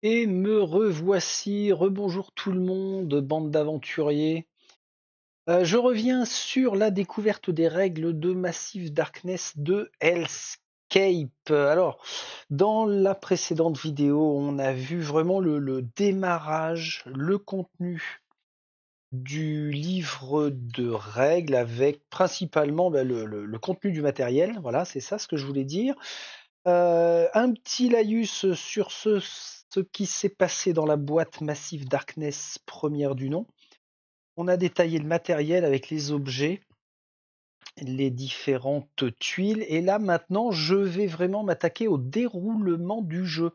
Et me revoici, rebonjour tout le monde, bande d'aventuriers. Je reviens sur la découverte des règles de Massive Darkness de Hellscape. Alors, dans la précédente vidéo, on a vu vraiment le démarrage, le contenu du livre de règles avec principalement le contenu du matériel. Voilà, c'est ça ce que je voulais dire. Un petit laïus sur ce qui s'est passé dans la boîte Massive Darkness première du nom. On a détaillé le matériel avec les objets, les différentes tuiles, et là maintenant je vais vraiment m'attaquer au déroulement du jeu.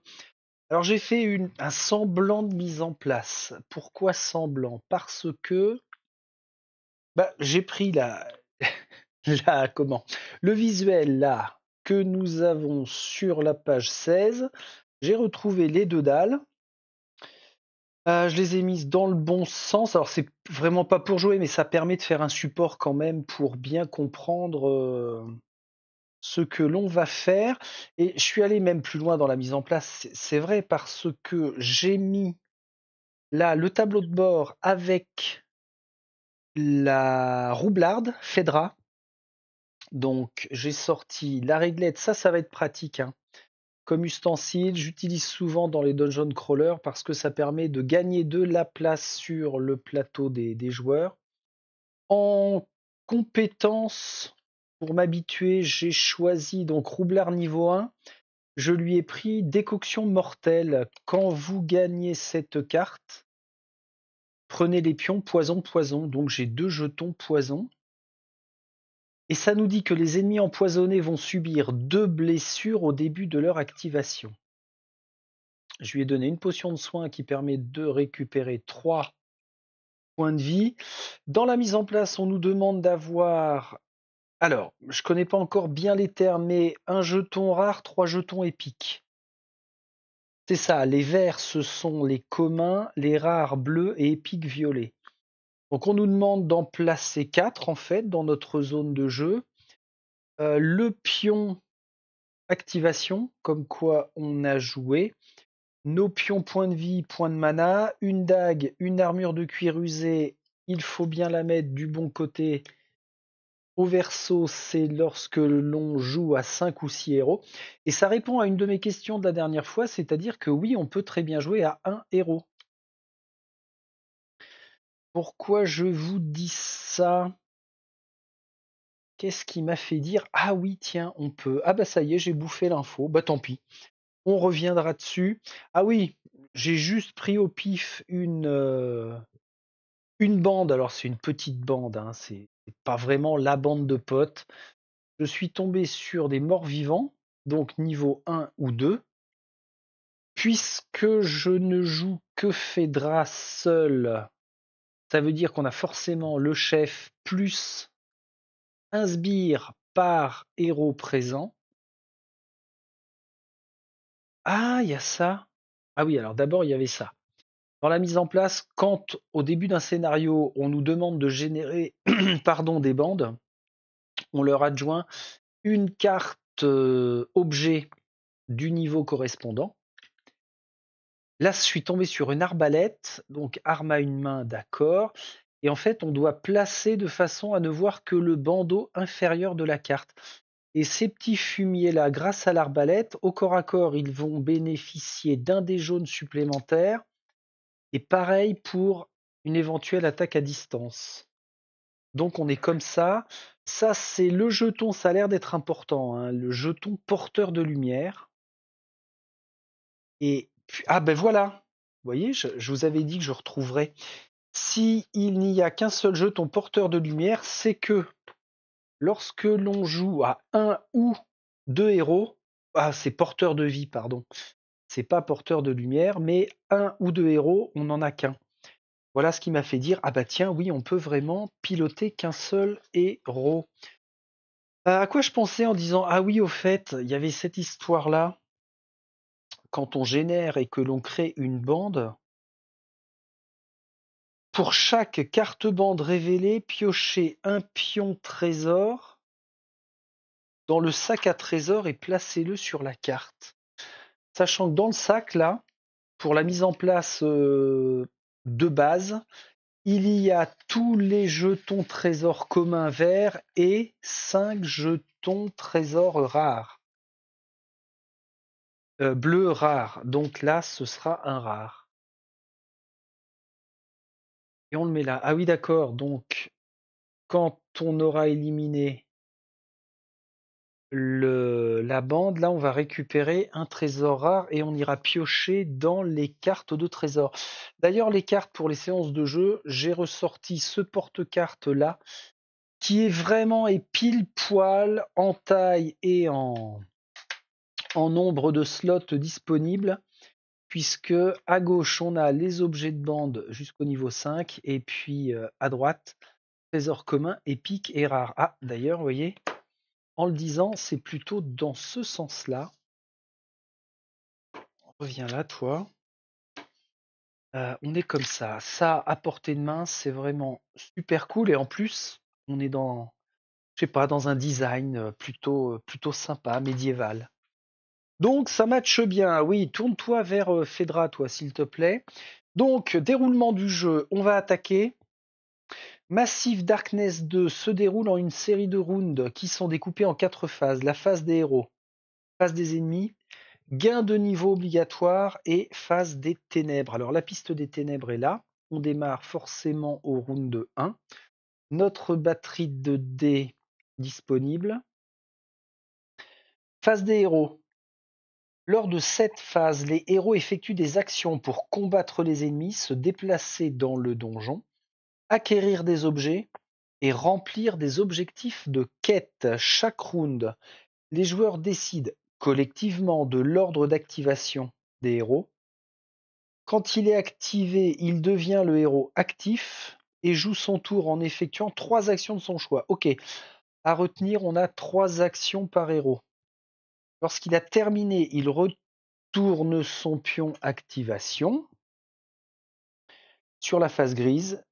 Alors j'ai fait un semblant de mise en place. Pourquoi semblant? Parce que j'ai pris le visuel là que nous avons sur la page 16. J'ai retrouvé les deux dalles. Je les ai mises dans le bon sens. Alors c'est vraiment pas pour jouer, mais ça permet de faire un support quand même pour bien comprendre ce que l'on va faire. Et je suis allé même plus loin dans la mise en place. C'est vrai parce que j'ai mis là le tableau de bord avec la roublarde Fedra. Donc j'ai sorti la réglette. Ça va être pratique, hein. Comme ustensile, j'utilise souvent dans les dungeon crawlers parce que ça permet de gagner de la place sur le plateau des joueurs. En compétences, pour m'habituer, j'ai choisi donc Roublard niveau 1. Je lui ai pris Décoction mortelle. Quand vous gagnez cette carte, prenez les pions poison poison. Donc j'ai 2 jetons poison. Et ça nous dit que les ennemis empoisonnés vont subir 2 blessures au début de leur activation. Je lui ai donné une potion de soin qui permet de récupérer 3 points de vie. Dans la mise en place, on nous demande d'avoir... Alors, je connais pas encore bien les termes, mais un jeton rare, 3 jetons épiques. C'est ça, les verts, ce sont les communs, les rares bleus et épiques violets. Donc on nous demande d'en placer 4 en fait dans notre zone de jeu. Le pion activation, comme quoi on a joué. Nos pions points de vie, points de mana, une dague, une armure de cuir usé, il faut bien la mettre du bon côté. Au verso, c'est lorsque l'on joue à 5 ou 6 héros. Et ça répond à une de mes questions de la dernière fois, c'est-à-dire que oui, on peut très bien jouer à un héros. Pourquoi je vous dis ça? Qu'est-ce qui m'a fait dire ah oui, tiens, on peut. Ah bah ça y est, j'ai bouffé l'info. Bah tant pis. On reviendra dessus. Ah oui, j'ai juste pris au pif une bande. Alors c'est une petite bande, hein, c'est pas vraiment la bande de potes. Je suis tombé sur des morts vivants, donc niveau 1 ou 2. Puisque je ne joue que Fedra seul, ça veut dire qu'on a forcément le chef plus un sbire par héros présent. Ah, il y a ça. Ah oui, alors d'abord, il y avait ça. Dans la mise en place, quand au début d'un scénario, on nous demande de générer pardon, des bandes, on leur adjoint une carte objet du niveau correspondant. Là, je suis tombé sur une arbalète, donc arme à une main, d'accord. Et en fait, on doit placer de façon à ne voir que le bandeau inférieur de la carte. Et ces petits fumiers-là, grâce à l'arbalète, au corps à corps, ils vont bénéficier d'un dé jaune supplémentaire. Et pareil pour une éventuelle attaque à distance. Donc on est comme ça. Ça, c'est le jeton, ça a l'air d'être important, hein, le jeton porteur de lumière. Et puis, ah ben voilà, vous voyez, je vous avais dit que je retrouverais. Si il n'y a qu'un seul jeton porteur de lumière, c'est que lorsque l'on joue à un ou deux héros, ah c'est porteur de vie, pardon, c'est pas porteur de lumière, mais un ou deux héros, on n'en a qu'un. Voilà ce qui m'a fait dire ah bah tiens oui on peut vraiment piloter qu'un seul héros. À quoi je pensais en disant ah oui au fait il y avait cette histoire là quand on génère et que l'on crée une bande. Pour chaque carte-bande révélée, piochez un pion trésor dans le sac à trésor et placez-le sur la carte. Sachant que dans le sac, là, pour la mise en place de base, il y a tous les jetons trésors communs verts et 5 jetons trésors rares. Bleu rare. Donc là, ce sera un rare. Et on le met là. Ah oui, d'accord. Donc, quand on aura éliminé la bande, là, on va récupérer un trésor rare et on ira piocher dans les cartes de trésor. D'ailleurs, les cartes pour les séances de jeu, j'ai ressorti ce porte-carte là, qui est vraiment et pile poil en taille et en nombre de slots disponibles, puisque à gauche, on a les objets de bande jusqu'au niveau 5, et puis à droite, trésor commun, épique et rare. Ah, d'ailleurs, vous voyez, en le disant, c'est plutôt dans ce sens-là. Reviens là, toi. On est comme ça. Ça, à portée de main, c'est vraiment super cool. Et en plus, on est dans, je sais pas, dans un design plutôt sympa, médiéval. Donc, ça matche bien. Oui, tourne-toi vers Fedra, toi, s'il te plaît. Donc, déroulement du jeu. On va attaquer. Massive Darkness 2 se déroule en une série de rounds qui sont découpés en 4 phases. La phase des héros, phase des ennemis, gain de niveau obligatoire et phase des ténèbres. Alors la piste des ténèbres est là. On démarre forcément au round 1. Notre batterie de dés disponible. Phase des héros. Lors de cette phase, les héros effectuent des actions pour combattre les ennemis, se déplacer dans le donjon, acquérir des objets et remplir des objectifs de quête. Chaque round, les joueurs décident collectivement de l'ordre d'activation des héros. Quand il est activé, il devient le héros actif et joue son tour en effectuant 3 actions de son choix. Ok, à retenir, on a 3 actions par héros. Lorsqu'il a terminé, il retourne son pion activation sur la phase grise.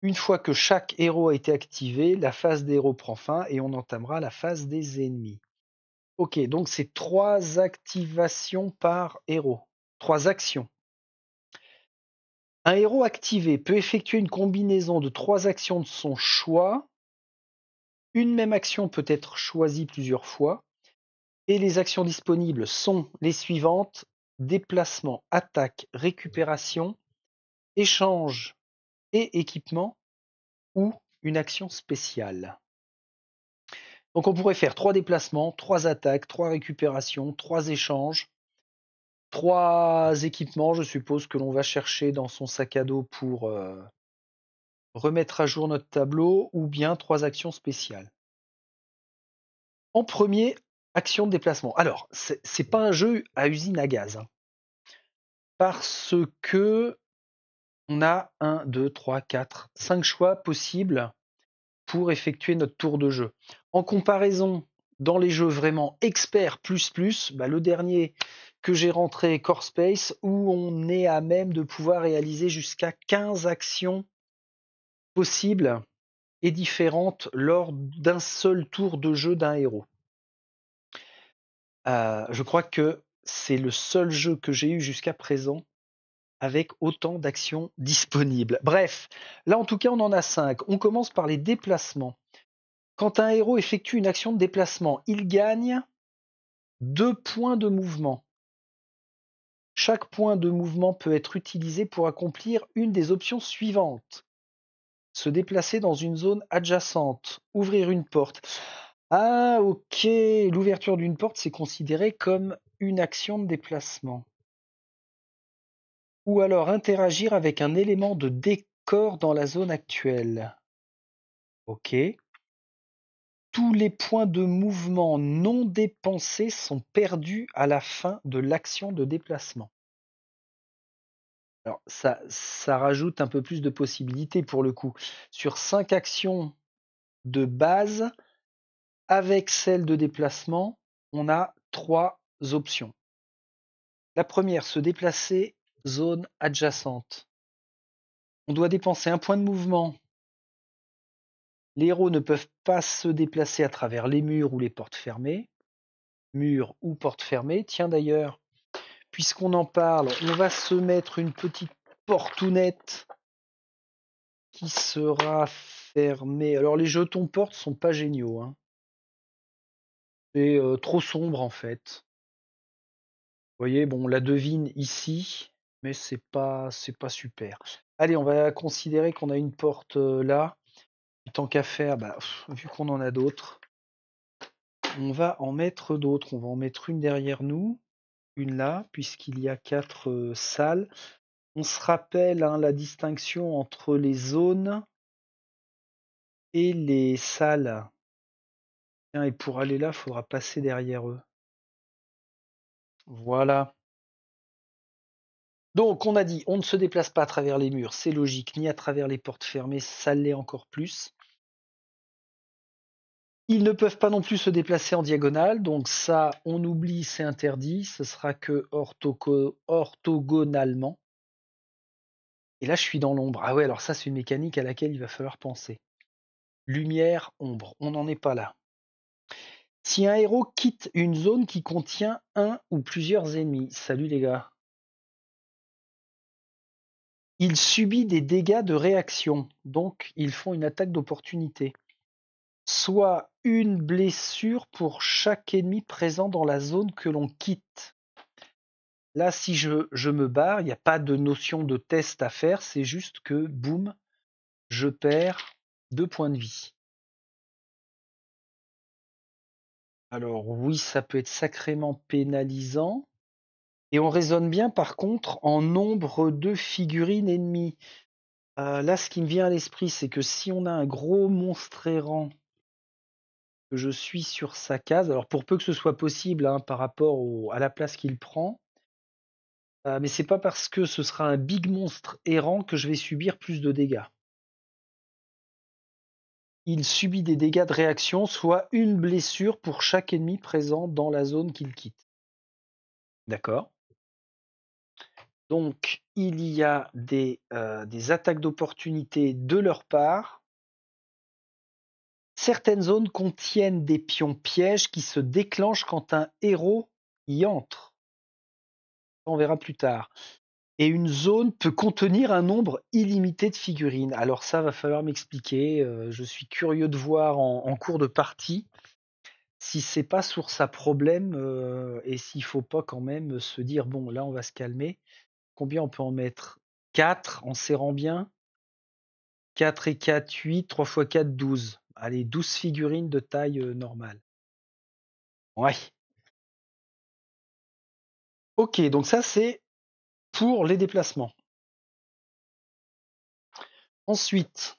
Une fois que chaque héros a été activé, la phase des héros prend fin et on entamera la phase des ennemis. Ok, donc c'est 3 activations par héros. 3 actions. Un héros activé peut effectuer une combinaison de 3 actions de son choix. Une même action peut être choisie plusieurs fois. Et les actions disponibles sont les suivantes: déplacement, attaque, récupération, échange et équipement, ou une action spéciale. Donc on pourrait faire 3 déplacements, 3 attaques, 3 récupérations, 3 échanges, 3 équipements, je suppose, que l'on va chercher dans son sac à dos pour remettre à jour notre tableau, ou bien 3 actions spéciales. En premier, action de déplacement. Alors, c'est pas un jeu à usine à gaz, hein, parce que on a 1, 2, 3, 4, 5 choix possibles pour effectuer notre tour de jeu. En comparaison, dans les jeux vraiment experts le dernier que j'ai rentré, Core Space, où on est à même de pouvoir réaliser jusqu'à 15 actions possibles et différentes lors d'un seul tour de jeu d'un héros. Je crois que c'est le seul jeu que j'ai eu jusqu'à présent avec autant d'actions disponibles. Bref, là en tout cas on en a 5. On commence par les déplacements. Quand un héros effectue une action de déplacement, il gagne 2 points de mouvement. Chaque point de mouvement peut être utilisé pour accomplir une des options suivantes: se déplacer dans une zone adjacente, ouvrir une porte. Ah ok, l'ouverture d'une porte, c'est considéré comme une action de déplacement. Ou alors interagir avec un élément de décor dans la zone actuelle. Ok. Tous les points de mouvement non dépensés sont perdus à la fin de l'action de déplacement. Alors ça rajoute un peu plus de possibilités pour le coup. Sur 5 actions de base, avec celle de déplacement, on a 3 options. La première, se déplacer zone adjacente. On doit dépenser 1 point de mouvement. Les héros ne peuvent pas se déplacer à travers les murs ou les portes fermées. Murs ou portes fermées. Tiens d'ailleurs, puisqu'on en parle, on va se mettre une petite portounette qui sera fermée. Alors les jetons portes sont pas géniaux, hein. C'est trop sombre en fait. Vous voyez, bon, on la devine ici, mais c'est pas super. Allez, on va considérer qu'on a une porte là. Et tant qu'à faire, bah, vu qu'on en a d'autres, on va en mettre d'autres. On va en mettre une derrière nous, une là, puisqu'il y a 4 salles. On se rappelle hein, la distinction entre les zones et les salles. Tiens, et pour aller là, il faudra passer derrière eux. Voilà. Donc, on a dit, on ne se déplace pas à travers les murs, c'est logique, ni à travers les portes fermées, ça l'est encore plus. Ils ne peuvent pas non plus se déplacer en diagonale, donc ça, on oublie, c'est interdit, ce sera que orthogonalement. Et là, je suis dans l'ombre. Ah ouais, alors ça, c'est une mécanique à laquelle il va falloir penser. Lumière, ombre, on n'en est pas là. Si un héros quitte une zone qui contient un ou plusieurs ennemis, salut les gars, il subit des dégâts de réaction, donc ils font une attaque d'opportunité. Soit une blessure pour chaque ennemi présent dans la zone que l'on quitte. Là, si je me barre, il n'y a pas de notion de test à faire, c'est juste que, boum, je perds 2 points de vie. Alors oui, ça peut être sacrément pénalisant. Et on raisonne bien par contre en nombre de figurines ennemies. Là, ce qui me vient à l'esprit, c'est que si on a un gros monstre errant, que je suis sur sa case, alors pour peu que ce soit possible hein, par rapport à la place qu'il prend, mais c'est pas parce que ce sera un big monstre errant que je vais subir plus de dégâts. Il subit des dégâts de réaction, soit une blessure pour chaque ennemi présent dans la zone qu'il quitte. D'accord. Donc, il y a des attaques d'opportunité de leur part. Certaines zones contiennent des pions pièges qui se déclenchent quand un héros y entre. On verra plus tard. Et une zone peut contenir un nombre illimité de figurines. Alors ça, va falloir m'expliquer. Je suis curieux de voir en cours de partie si c'est pas source à problème et s'il faut pas quand même se dire bon là on va se calmer. Combien on peut en mettre? 4 en serrant bien. 4 et 4, 8, 3 x 4, 12. Allez, 12 figurines de taille normale. Ouais. Ok, donc ça c'est pour les déplacements. Ensuite,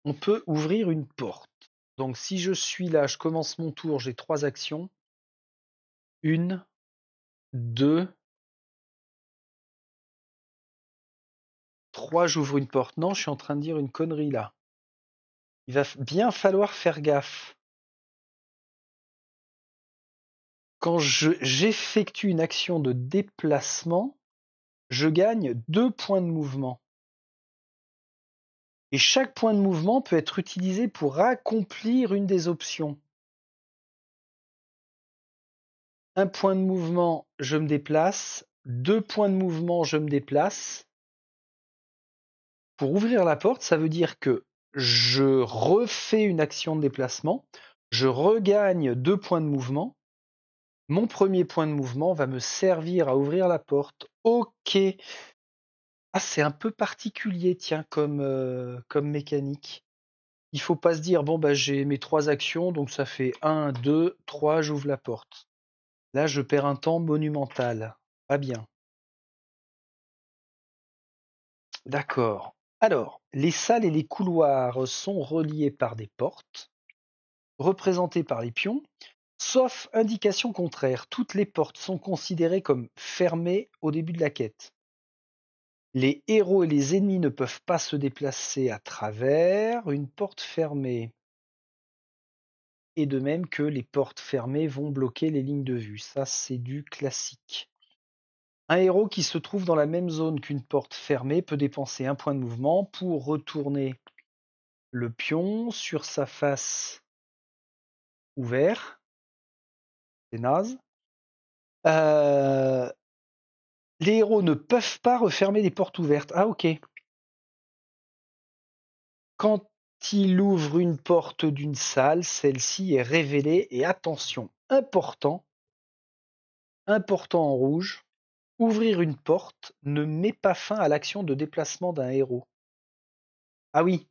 on peut ouvrir une porte. Donc si je suis là, je commence mon tour, j'ai 3 actions. 1, 2, 3, j'ouvre une porte. Non, je suis en train de dire une connerie là. Il va bien falloir faire gaffe. Quand j'effectue une action de déplacement, je gagne 2 points de mouvement. Et chaque point de mouvement peut être utilisé pour accomplir une des options. Un point de mouvement, je me déplace. 2 points de mouvement, je me déplace. Pour ouvrir la porte, ça veut dire que je refais une action de déplacement, je regagne 2 points de mouvement. Mon premier point de mouvement va me servir à ouvrir la porte. Ok. Ah, c'est un peu particulier, tiens, comme mécanique. Il faut pas se dire, bon, bah, j'ai mes 3 actions, donc ça fait 1, 2, 3, j'ouvre la porte. Là, je perds un temps monumental. Pas bien. D'accord. Alors, les salles et les couloirs sont reliés par des portes, représentées par les pions, sauf indication contraire. Toutes les portes sont considérées comme fermées au début de la quête. Les héros et les ennemis ne peuvent pas se déplacer à travers une porte fermée. Et de même que les portes fermées vont bloquer les lignes de vue. Ça, c'est du classique. Un héros qui se trouve dans la même zone qu'une porte fermée peut dépenser un point de mouvement pour retourner le pion sur sa face ouverte. C'est naze. Les héros ne peuvent pas refermer les portes ouvertes. Ah, ok. Quand il ouvre une porte d'une salle, celle-ci est révélée et attention, important en rouge, ouvrir une porte ne met pas fin à l'action de déplacement d'un héros. Ah oui,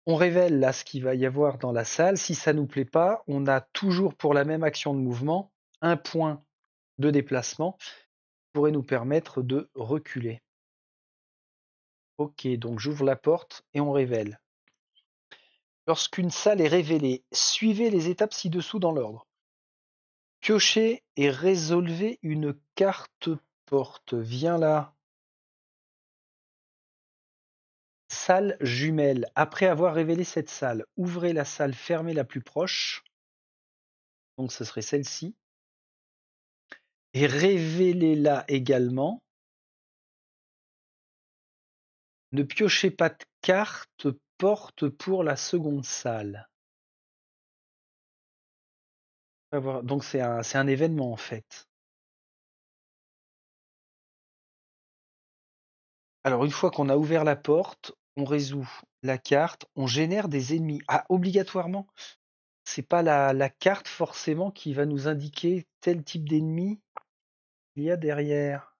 on révèle là ce qu'il va y avoir dans la salle. Si ça nous plaît pas, on a toujours pour la même action de mouvement un point de déplacement qui pourrait nous permettre de reculer. Ok, donc j'ouvre la porte et on révèle. Lorsqu'une salle est révélée, suivez les étapes ci-dessous dans l'ordre. Piochez et résolvez une carte porte. Viens là. Salle jumelle. Après avoir révélé cette salle, ouvrez la salle fermée la plus proche. Donc ce serait celle-ci. Et révélez-la également. Ne piochez pas de carte porte pour la seconde salle. Donc c'est un événement en fait. Alors une fois qu'on a ouvert la porte, on résout la carte, on génère des ennemis. Ah, obligatoirement. C'est pas la carte forcément qui va nous indiquer tel type d'ennemi qu'il y a derrière.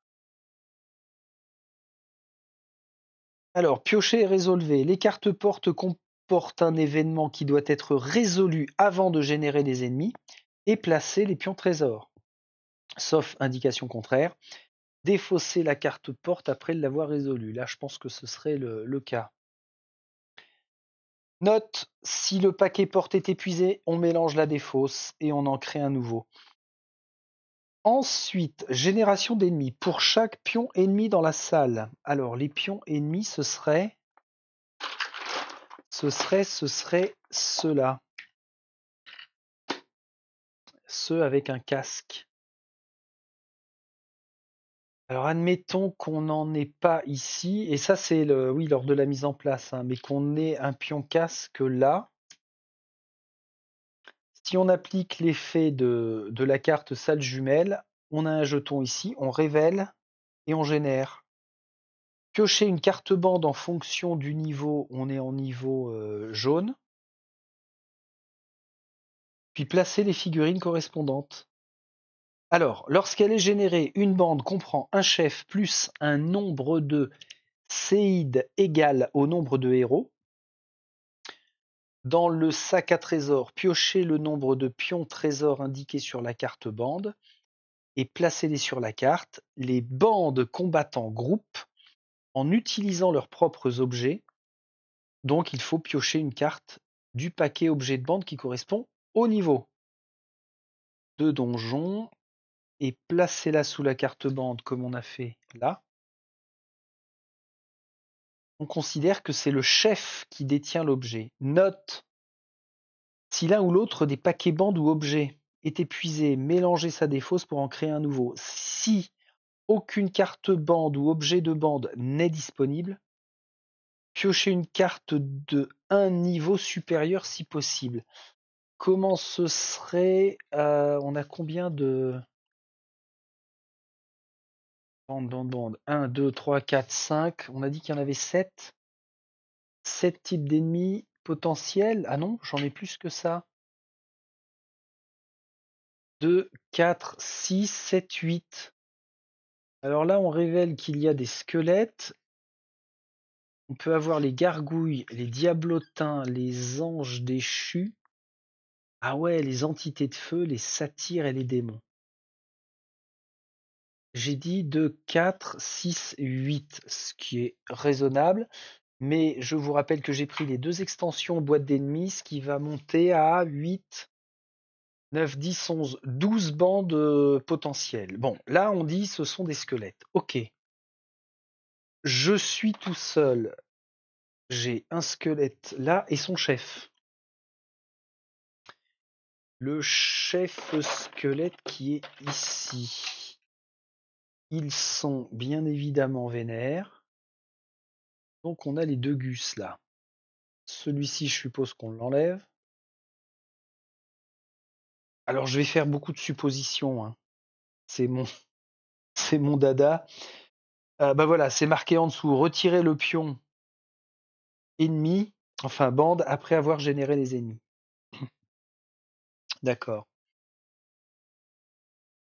Alors, piocher et résolver. Les cartes portes comportent un événement qui doit être résolu avant de générer des ennemis et placer les pions trésors. Sauf indication contraire, défausser la carte porte après l'avoir résolue. Là, je pense que ce serait le cas. Note, si le paquet porte est épuisé, on mélange la défausse et on en crée un nouveau. Ensuite, génération d'ennemis. Pour chaque pion ennemi dans la salle. Alors, les pions ennemis, ce serait ceux-là. Ceux avec un casque. Alors, admettons qu'on n'en ait pas ici. Et ça, c'est lors de la mise en place. Mais qu'on ait un pion casque là. Si on applique l'effet de la carte salle jumelle, on a un jeton ici. On révèle et on génère. Piocher une carte bande en fonction du niveau. On est en niveau jaune. Puis placer les figurines correspondantes. Alors, lorsqu'elle est générée, une bande comprend un chef plus un nombre de séides égal au nombre de héros. Dans le sac à trésor, piochez le nombre de pions trésors indiqués sur la carte bande et placez-les sur la carte. Les bandes combattant groupent en utilisant leurs propres objets. Donc, il faut piocher une carte du paquet objet de bande qui correspond au niveau de donjon et placez-la sous la carte bande comme on a fait là. On considère que c'est le chef qui détient l'objet. Note, si l'un ou l'autre des paquets bandes ou objets est épuisé, mélangez sa défausse pour en créer un nouveau. Si aucune carte bande ou objet de bande n'est disponible, piochez une carte de un niveau supérieur si possible. Comment ce serait on a combien de bandes 1, 2, 3, 4, 5. On a dit qu'il y en avait 7. 7 types d'ennemis potentiels. Ah non, j'en ai plus que ça. 2, 4, 6, 7, 8. Alors là, on révèle qu'il y a des squelettes. On peut avoir les gargouilles, les diablotins, les anges déchus. Ah ouais, les entités de feu, les satyres et les démons. J'ai dit 2, 4, 6, 8, ce qui est raisonnable. Mais je vous rappelle que j'ai pris les 2 extensions boîte d'ennemis, ce qui va monter à 8, 9, 10, 11, 12 bandes potentielles. Bon, là on dit ce sont des squelettes. Ok. Je suis tout seul. J'ai un squelette là et son chef. Le chef squelette qui est ici. Ils sont bien évidemment vénères. Donc on a les 2 gus là. Celui-ci, je suppose qu'on l'enlève. Alors je vais faire beaucoup de suppositions. C'est mon c'est mon dada. Bah voilà, c'est marqué en dessous, retirer le pion ennemi, enfin bande, après avoir généré les ennemis. D'accord.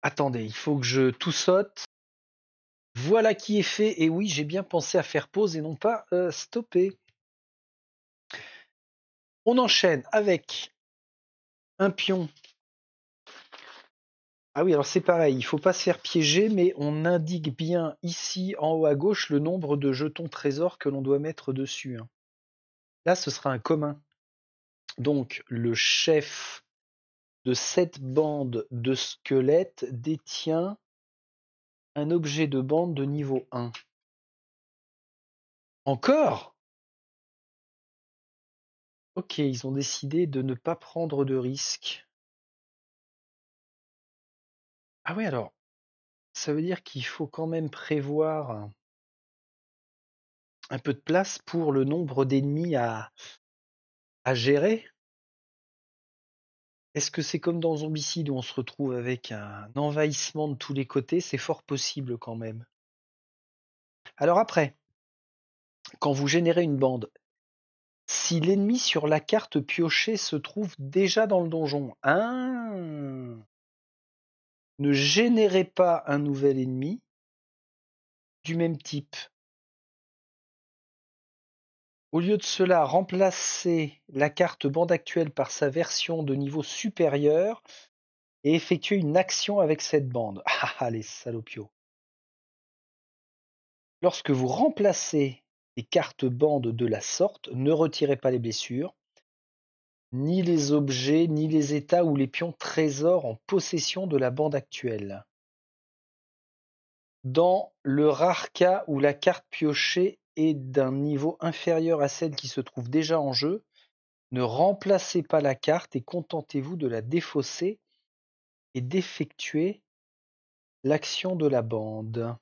Attendez, il faut que je tout saute. Voilà qui est fait. Et oui, j'ai bien pensé à faire pause et non pas stopper. On enchaîne avec un pion. Ah oui, alors c'est pareil, il faut pas se faire piéger, mais on indique bien ici en haut à gauche le nombre de jetons trésors que l'on doit mettre dessus, hein. Là, ce sera un commun. Donc, le chef de cette bande de squelettes détient un objet de bande de niveau 1. Encore? Ok, ils ont décidé de ne pas prendre de risques. Ah oui, alors, ça veut dire qu'il faut quand même prévoir un peu de place pour le nombre d'ennemis à gérer. Est-ce que c'est comme dans Zombicide où on se retrouve avec un envahissement de tous les côtés? C'est fort possible quand même. Alors après, quand vous générez une bande, si l'ennemi sur la carte piochée se trouve déjà dans le donjon, ne générez pas un nouvel ennemi du même type. Au lieu de cela, remplacez la carte bande actuelle par sa version de niveau supérieur et effectuez une action avec cette bande. Ah, les salopios. Lorsque vous remplacez les cartes bandes de la sorte, ne retirez pas les blessures, ni les objets, ni les états ou les pions trésors en possession de la bande actuelle. Dans le rare cas où la carte piochée est d'un niveau inférieur à celle qui se trouve déjà en jeu, ne remplacez pas la carte et contentez-vous de la défausser et d'effectuer l'action de la bande.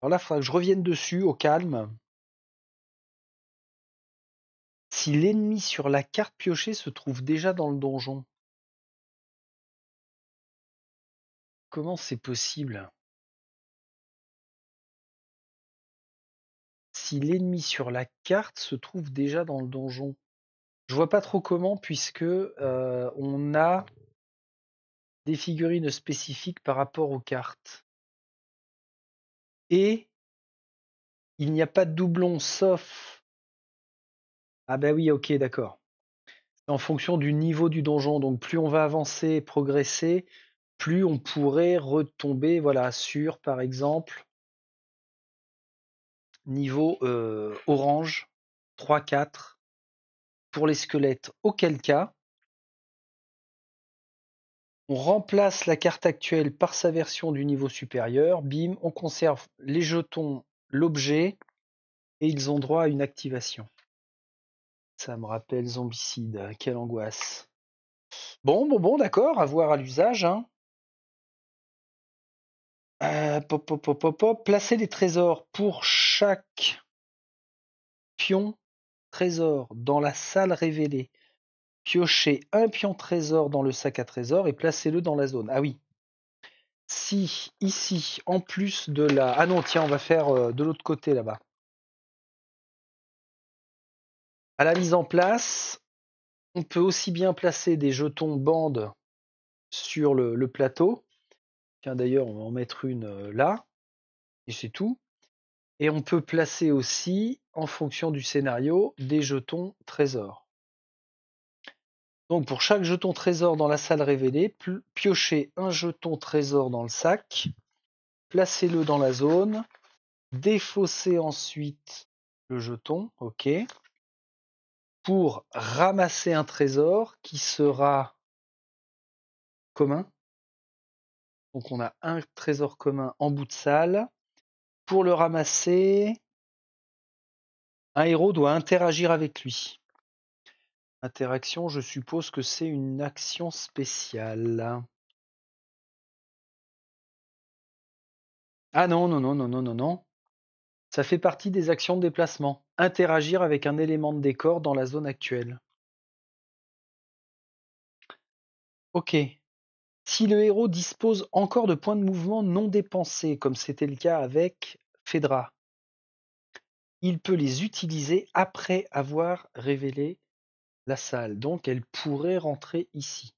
Alors là, il faudra que je revienne dessus au calme. Si l'ennemi sur la carte piochée se trouve déjà dans le donjon, comment c'est possible? Si l'ennemi sur la carte se trouve déjà dans le donjon. Je vois pas trop comment puisque on a des figurines spécifiques par rapport aux cartes. Et il n'y a pas de doublon sauf. Ah bah oui, ok, d'accord. En fonction du niveau du donjon. Donc plus on va avancer, progresser, plus on pourrait retomber voilà, sur, par exemple, niveau orange, 3-4 pour les squelettes. Auquel cas, on remplace la carte actuelle par sa version du niveau supérieur. Bim, on conserve les jetons, l'objet, et ils ont droit à une activation. Ça me rappelle Zombicide, quelle angoisse. Bon, d'accord, à voir à l'usage, hein. Placer les trésors pour chaque pion trésor dans la salle révélée. Piochez un pion trésor dans le sac à trésors et placez-le dans la zone. Ah oui. Si, ici, en plus de la... Ah non, tiens, on va faire de l'autre côté là-bas. À la mise en place, on peut aussi bien placer des jetons bandes sur le plateau. Tiens, d'ailleurs, on va en mettre une là. Et c'est tout. Et on peut placer aussi, en fonction du scénario, des jetons trésors. Donc pour chaque jeton trésor dans la salle révélée, piochez un jeton trésor dans le sac, placez-le dans la zone, défaussez ensuite le jeton, ok, pour ramasser un trésor qui sera commun. Donc on a un trésor commun en bout de salle. Pour le ramasser, un héros doit interagir avec lui. Interaction, je suppose que c'est une action spéciale. Ah non, non, non, non, non, non, non. Ça fait partie des actions de déplacement. Interagir avec un élément de décor dans la zone actuelle. Ok. Si le héros dispose encore de points de mouvement non dépensés, comme c'était le cas avec Phaedra, il peut les utiliser après avoir révélé la salle. Donc elle pourrait rentrer ici.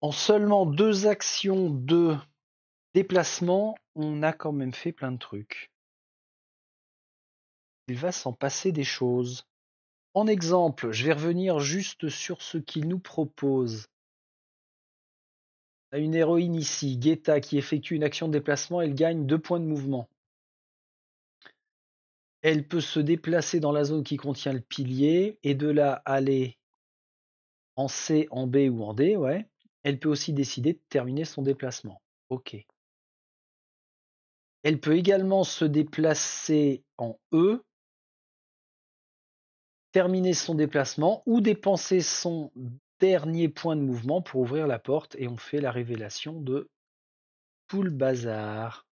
En seulement 2 actions de déplacement, on a quand même fait plein de trucs. Il va s'en passer des choses. En exemple, je vais revenir juste sur ce qu'il nous propose. On a une héroïne ici, Guetta, qui effectue une action de déplacement, elle gagne 2 points de mouvement. Elle peut se déplacer dans la zone qui contient le pilier et de là aller en C, en B ou en D, ouais. Elle peut aussi décider de terminer son déplacement. Ok. Elle peut également se déplacer en E, terminer son déplacement ou dépenser son dernier point de mouvement pour ouvrir la porte et on fait la révélation de tout le bazar.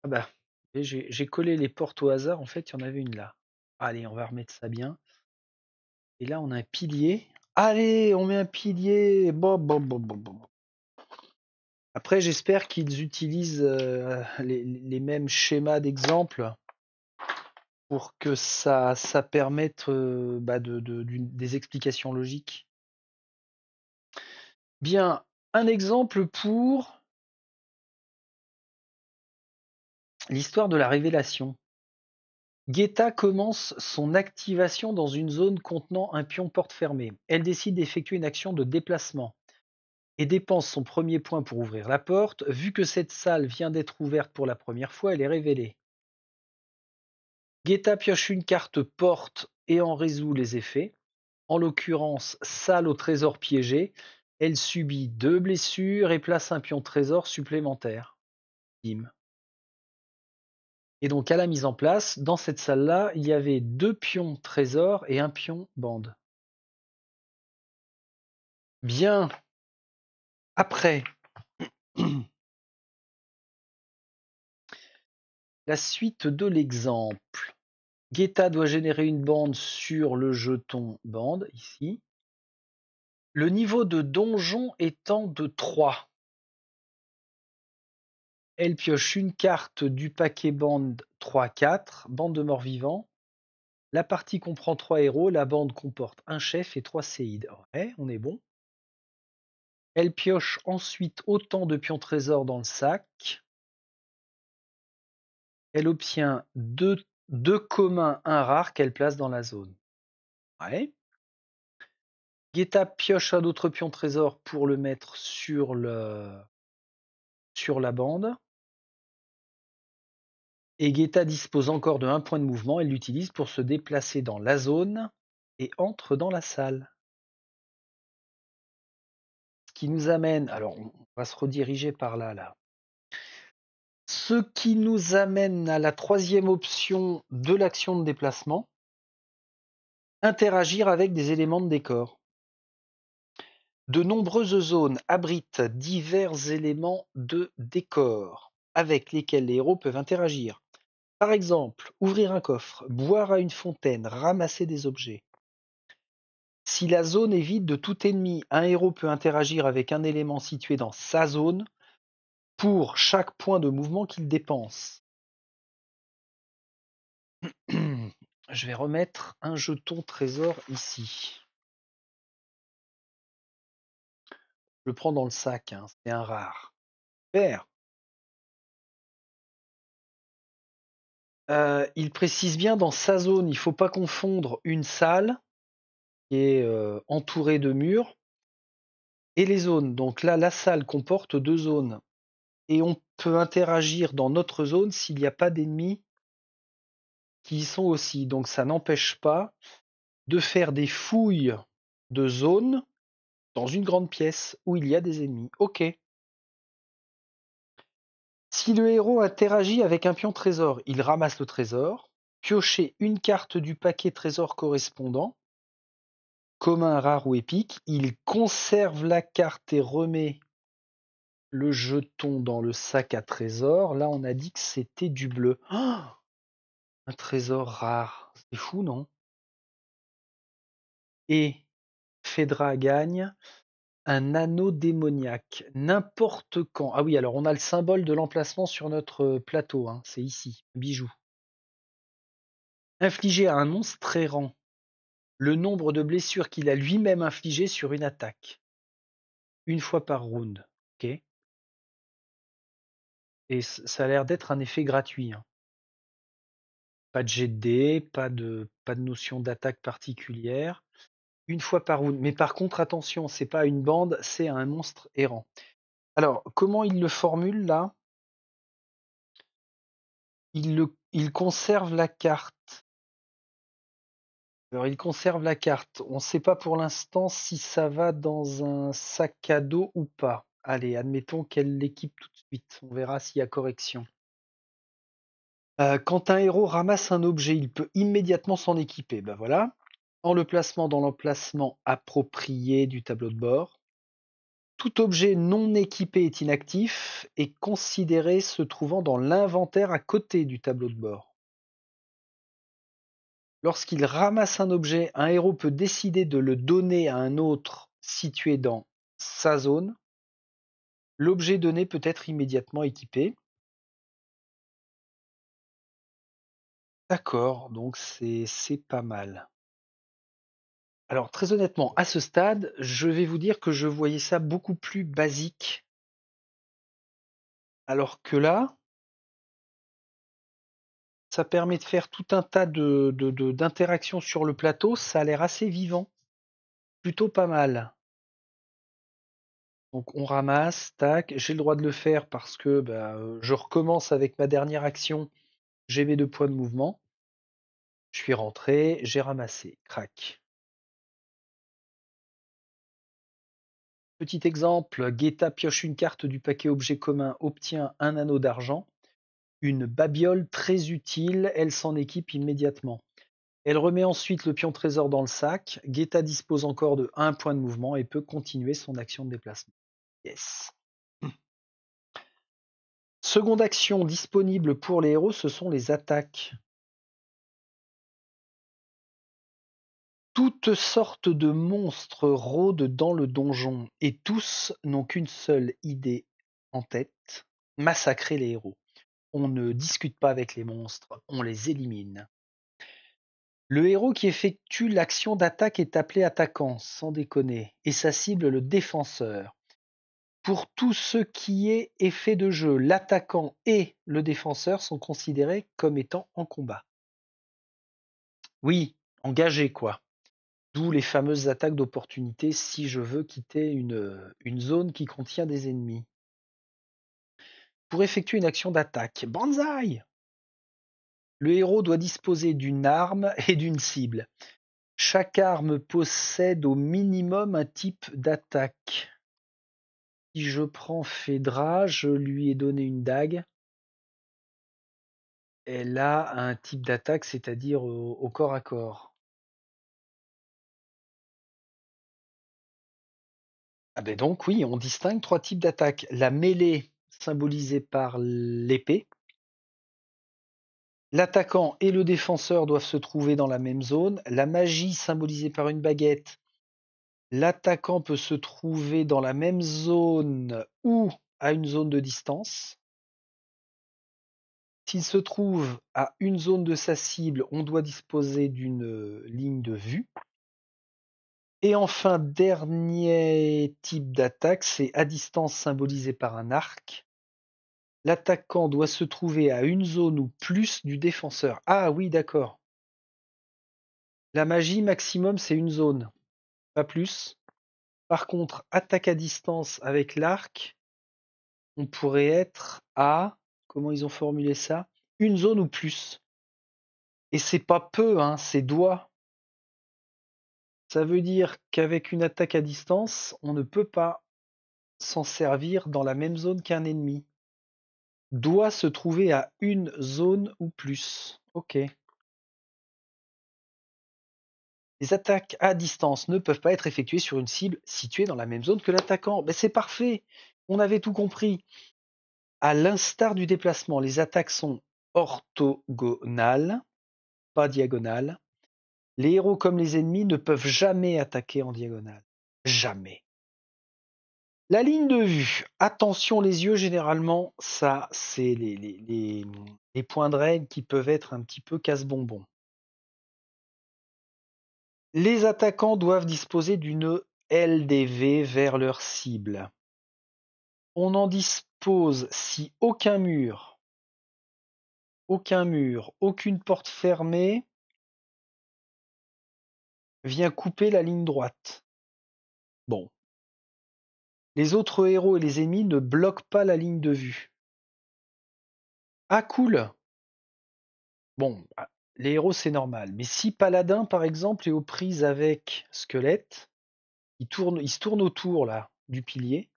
Ah bah, j'ai collé les portes au hasard, en fait il y en avait une là. Allez, on va remettre ça bien. Et là on a un pilier. Allez, on met un pilier. Bon, bon, bon, bon, bon. Après, j'espère qu'ils utilisent les mêmes schémas d'exemple pour que ça permette des explications logiques. Bien, un exemple pour l'histoire de la révélation. Guetta commence son activation dans une zone contenant un pion porte fermée. Elle décide d'effectuer une action de déplacement et dépense son premier point pour ouvrir la porte. Vu que cette salle vient d'être ouverte pour la première fois, elle est révélée. Guetta pioche une carte porte et en résout les effets. En l'occurrence, salle au trésor piégé. Elle subit 2 blessures et place un pion trésor supplémentaire. Bim. Et donc à la mise en place, dans cette salle-là, il y avait 2 pions trésor et un pion bande. Bien. Après, la suite de l'exemple. Guetta doit générer une bande sur le jeton bande, ici. Le niveau de donjon étant de 3. Elle pioche une carte du paquet bande 3-4, bande de morts-vivants. La partie comprend 3 héros, la bande comporte un chef et 3 séides. Ouais, on est bon. Elle pioche ensuite autant de pions trésors dans le sac. Elle obtient 2 communs, 1 rare qu'elle place dans la zone. Ouais. Guetta pioche un autre pion trésor pour le mettre sur la bande. Et Guetta dispose encore de 1 point de mouvement. Elle l'utilise pour se déplacer dans la zone et entre dans la salle. Ce qui nous amène, alors on va se rediriger par là. Ce qui nous amène à la 3e option de l'action de déplacement. Interagir avec des éléments de décor. De nombreuses zones abritent divers éléments de décor avec lesquels les héros peuvent interagir. Par exemple, ouvrir un coffre, boire à une fontaine, ramasser des objets. Si la zone est vide de tout ennemi, un héros peut interagir avec un élément situé dans sa zone pour chaque point de mouvement qu'il dépense. Je vais remettre un jeton trésor ici. Je le prends dans le sac, hein, c'est un rare. Super. Il précise bien dans sa zone, il ne faut pas confondre une salle qui est entourée de murs et les zones. Donc là, la salle comporte 2 zones. Et on peut interagir dans notre zone s'il n'y a pas d'ennemis qui y sont aussi. Donc ça n'empêche pas de faire des fouilles de zones dans une grande pièce où il y a des ennemis. Ok. Si le héros interagit avec un pion trésor, il ramasse le trésor, piocher une carte du paquet trésor correspondant, commun, rare ou épique, il conserve la carte et remet le jeton dans le sac à trésor. Là, on a dit que c'était du bleu. Oh, un trésor rare. C'est fou, non? Et Phédra gagne un anneau démoniaque. N'importe quand. Ah oui, alors on a le symbole de l'emplacement sur notre plateau, hein, c'est ici, bijou. Infliger à un monstre errant le nombre de blessures qu'il a lui-même infligées sur une attaque. Une fois par round. Ok. Et ça a l'air d'être un effet gratuit, hein. Pas de jet de dés, pas de notion d'attaque particulière. Une fois par round. Mais par contre, attention, c'est pas une bande, c'est un monstre errant. Alors, comment il le formule là? Il conserve la carte. Alors, il conserve la carte. On ne sait pas pour l'instant si ça va dans un sac à dos ou pas. Allez, admettons qu'elle l'équipe tout de suite. On verra s'il y a correction. Quand un héros ramasse un objet, il peut immédiatement s'en équiper. Ben voilà. En le plaçant dans l'emplacement approprié du tableau de bord. Tout objet non équipé est inactif et considéré se trouvant dans l'inventaire à côté du tableau de bord. Lorsqu'il ramasse un objet, un héros peut décider de le donner à un autre situé dans sa zone. L'objet donné peut être immédiatement équipé. D'accord, donc c'est pas mal. Alors très honnêtement, à ce stade, je vais vous dire que je voyais ça beaucoup plus basique. Alors que là, ça permet de faire tout un tas d'interactions sur le plateau. Ça a l'air assez vivant. Plutôt pas mal. Donc on ramasse, tac. J'ai le droit de le faire parce que je recommence avec ma dernière action. J'ai mes 2 points de mouvement. Je suis rentré, j'ai ramassé. Crac. Petit exemple, Guetta pioche une carte du paquet objet commun, obtient un anneau d'argent. Une babiole très utile, elle s'en équipe immédiatement. Elle remet ensuite le pion trésor dans le sac. Guetta dispose encore de 1 point de mouvement et peut continuer son action de déplacement. Yes. Seconde action disponible pour les héros, ce sont les attaques. Toutes sortes de monstres rôdent dans le donjon, et tous n'ont qu'une seule idée en tête, massacrer les héros. On ne discute pas avec les monstres, on les élimine. Le héros qui effectue l'action d'attaque est appelé attaquant, sans déconner, et sa cible le défenseur. Pour tout ce qui est effet de jeu, l'attaquant et le défenseur sont considérés comme étant en combat. Oui, engagé quoi. D'où les fameuses attaques d'opportunité si je veux quitter une zone qui contient des ennemis. Pour effectuer une action d'attaque, Banzai! Le héros doit disposer d'une arme et d'une cible. Chaque arme possède au minimum un type d'attaque. Si je prends Phédra, je lui ai donné une dague. Elle a un type d'attaque, c'est-à-dire au corps à corps. Ah ben donc oui, on distingue 3 types d'attaques. La mêlée, symbolisée par l'épée. L'attaquant et le défenseur doivent se trouver dans la même zone. La magie, symbolisée par une baguette. L'attaquant peut se trouver dans la même zone ou à une zone de distance. S'il se trouve à une zone de sa cible, on doit disposer d'une ligne de vue. Et enfin, dernier type d'attaque, c'est à distance symbolisé par un arc. L'attaquant doit se trouver à une zone ou plus du défenseur. Ah oui, d'accord. La magie maximum, c'est une zone, pas plus. Par contre, attaque à distance avec l'arc, on pourrait être à, comment ils ont formulé ça? Une zone ou plus. Et c'est pas peu, hein, c'est doigt. Ça veut dire qu'avec une attaque à distance, on ne peut pas s'en servir dans la même zone qu'un ennemi. Doit se trouver à une zone ou plus. Ok. Les attaques à distance ne peuvent pas être effectuées sur une cible située dans la même zone que l'attaquant. Ben c'est parfait. On avait tout compris. À l'instar du déplacement, les attaques sont orthogonales, pas diagonales. Les héros comme les ennemis ne peuvent jamais attaquer en diagonale. Jamais. La ligne de vue. Attention les yeux, généralement, ça, c'est les points de règle qui peuvent être un petit peu casse-bonbons. Les attaquants doivent disposer d'une LDV vers leur cible. On en dispose si aucun mur, aucune porte fermée vient couper la ligne droite. Bon. Les autres héros et les ennemis ne bloquent pas la ligne de vue. Ah cool. Bon, les héros c'est normal. Mais si Paladin par exemple est aux prises avec Squelette, il se tourne autour là du pilier,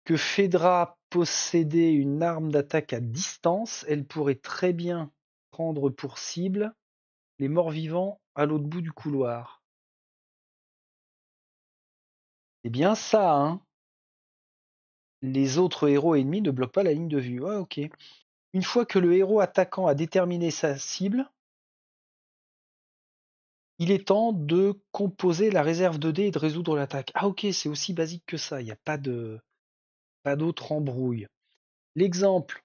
que Phaedra possédait une arme d'attaque à distance, elle pourrait très bien prendre pour cible les morts-vivants à l'autre bout du couloir. C'est bien ça, hein. Les autres héros ennemis ne bloquent pas la ligne de vue. Ouais, ok. Une fois que le héros attaquant a déterminé sa cible, il est temps de composer la réserve de dés et de résoudre l'attaque. Ah ok, c'est aussi basique que ça, il n'y a pas d'autre embrouille. L'exemple,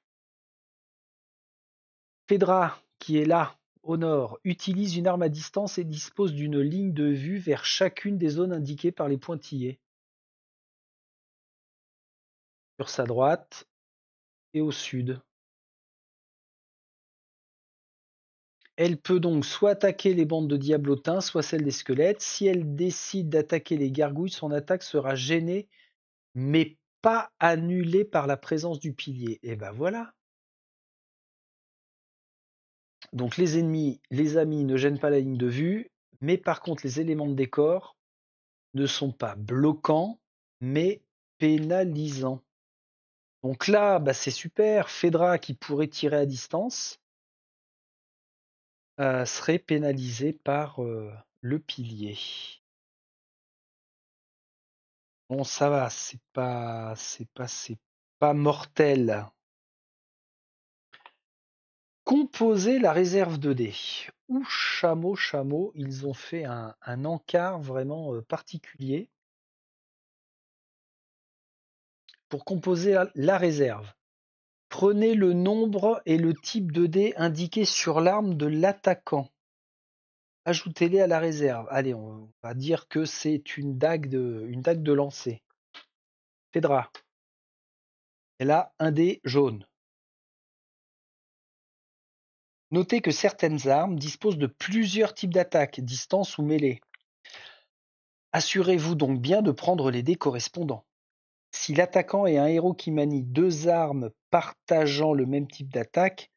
Phaedra, qui est là, au nord, utilise une arme à distance et dispose d'une ligne de vue vers chacune des zones indiquées par les pointillés. Sur sa droite et au sud. Elle peut donc soit attaquer les bandes de diablotins, soit celles des squelettes. Si elle décide d'attaquer les gargouilles, son attaque sera gênée, mais pas annulée par la présence du pilier. Et ben voilà. Donc les ennemis, les amis ne gênent pas la ligne de vue, mais par contre les éléments de décor ne sont pas bloquants, mais pénalisants. Donc là, bah c'est super. Phaedra qui pourrait tirer à distance serait pénalisé par le pilier. Bon, ça va, c'est pas mortel. Composer la réserve de dés. Ou chameau, ils ont fait un encart vraiment particulier pour composer la réserve. Prenez le nombre et le type de dés indiqués sur l'arme de l'attaquant. Ajoutez-les à la réserve. Allez, on va dire que c'est une dague de lancer. Phaedra. Elle a un dé jaune. Notez que certaines armes disposent de plusieurs types d'attaques, distance ou mêlée. Assurez-vous donc bien de prendre les dés correspondants. Si l'attaquant est un héros qui manie deux armes partageant le même type d'attaque,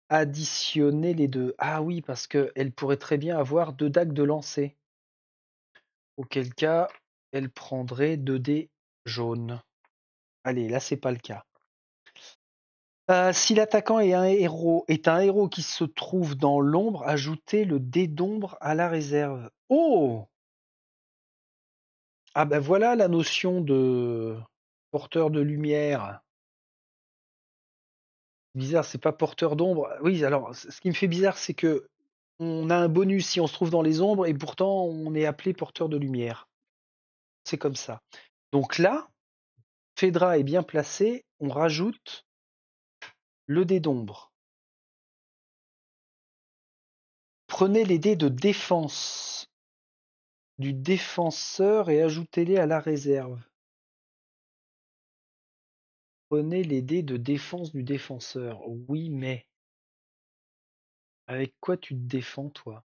additionnez les deux. Ah oui, parce qu'elle pourrait très bien avoir deux dagues de lancer. Auquel cas, elle prendrait 2 dés jaunes. Allez, là c'est pas le cas. Si l'attaquant est un héros qui se trouve dans l'ombre, ajoutez le dé d'ombre à la réserve. Oh! Ah ben voilà la notion de porteur de lumière. Bizarre, c'est pas porteur d'ombre. Oui, alors ce qui me fait bizarre, c'est que on a un bonus si on se trouve dans les ombres et pourtant on est appelé porteur de lumière. C'est comme ça. Donc là, Phaedra est bien placée, on rajoute le dé d'ombre. Prenez les dés de défense du défenseur et ajoutez-les à la réserve. Prenez les dés de défense du défenseur. Oui, mais avec quoi tu te défends, toi?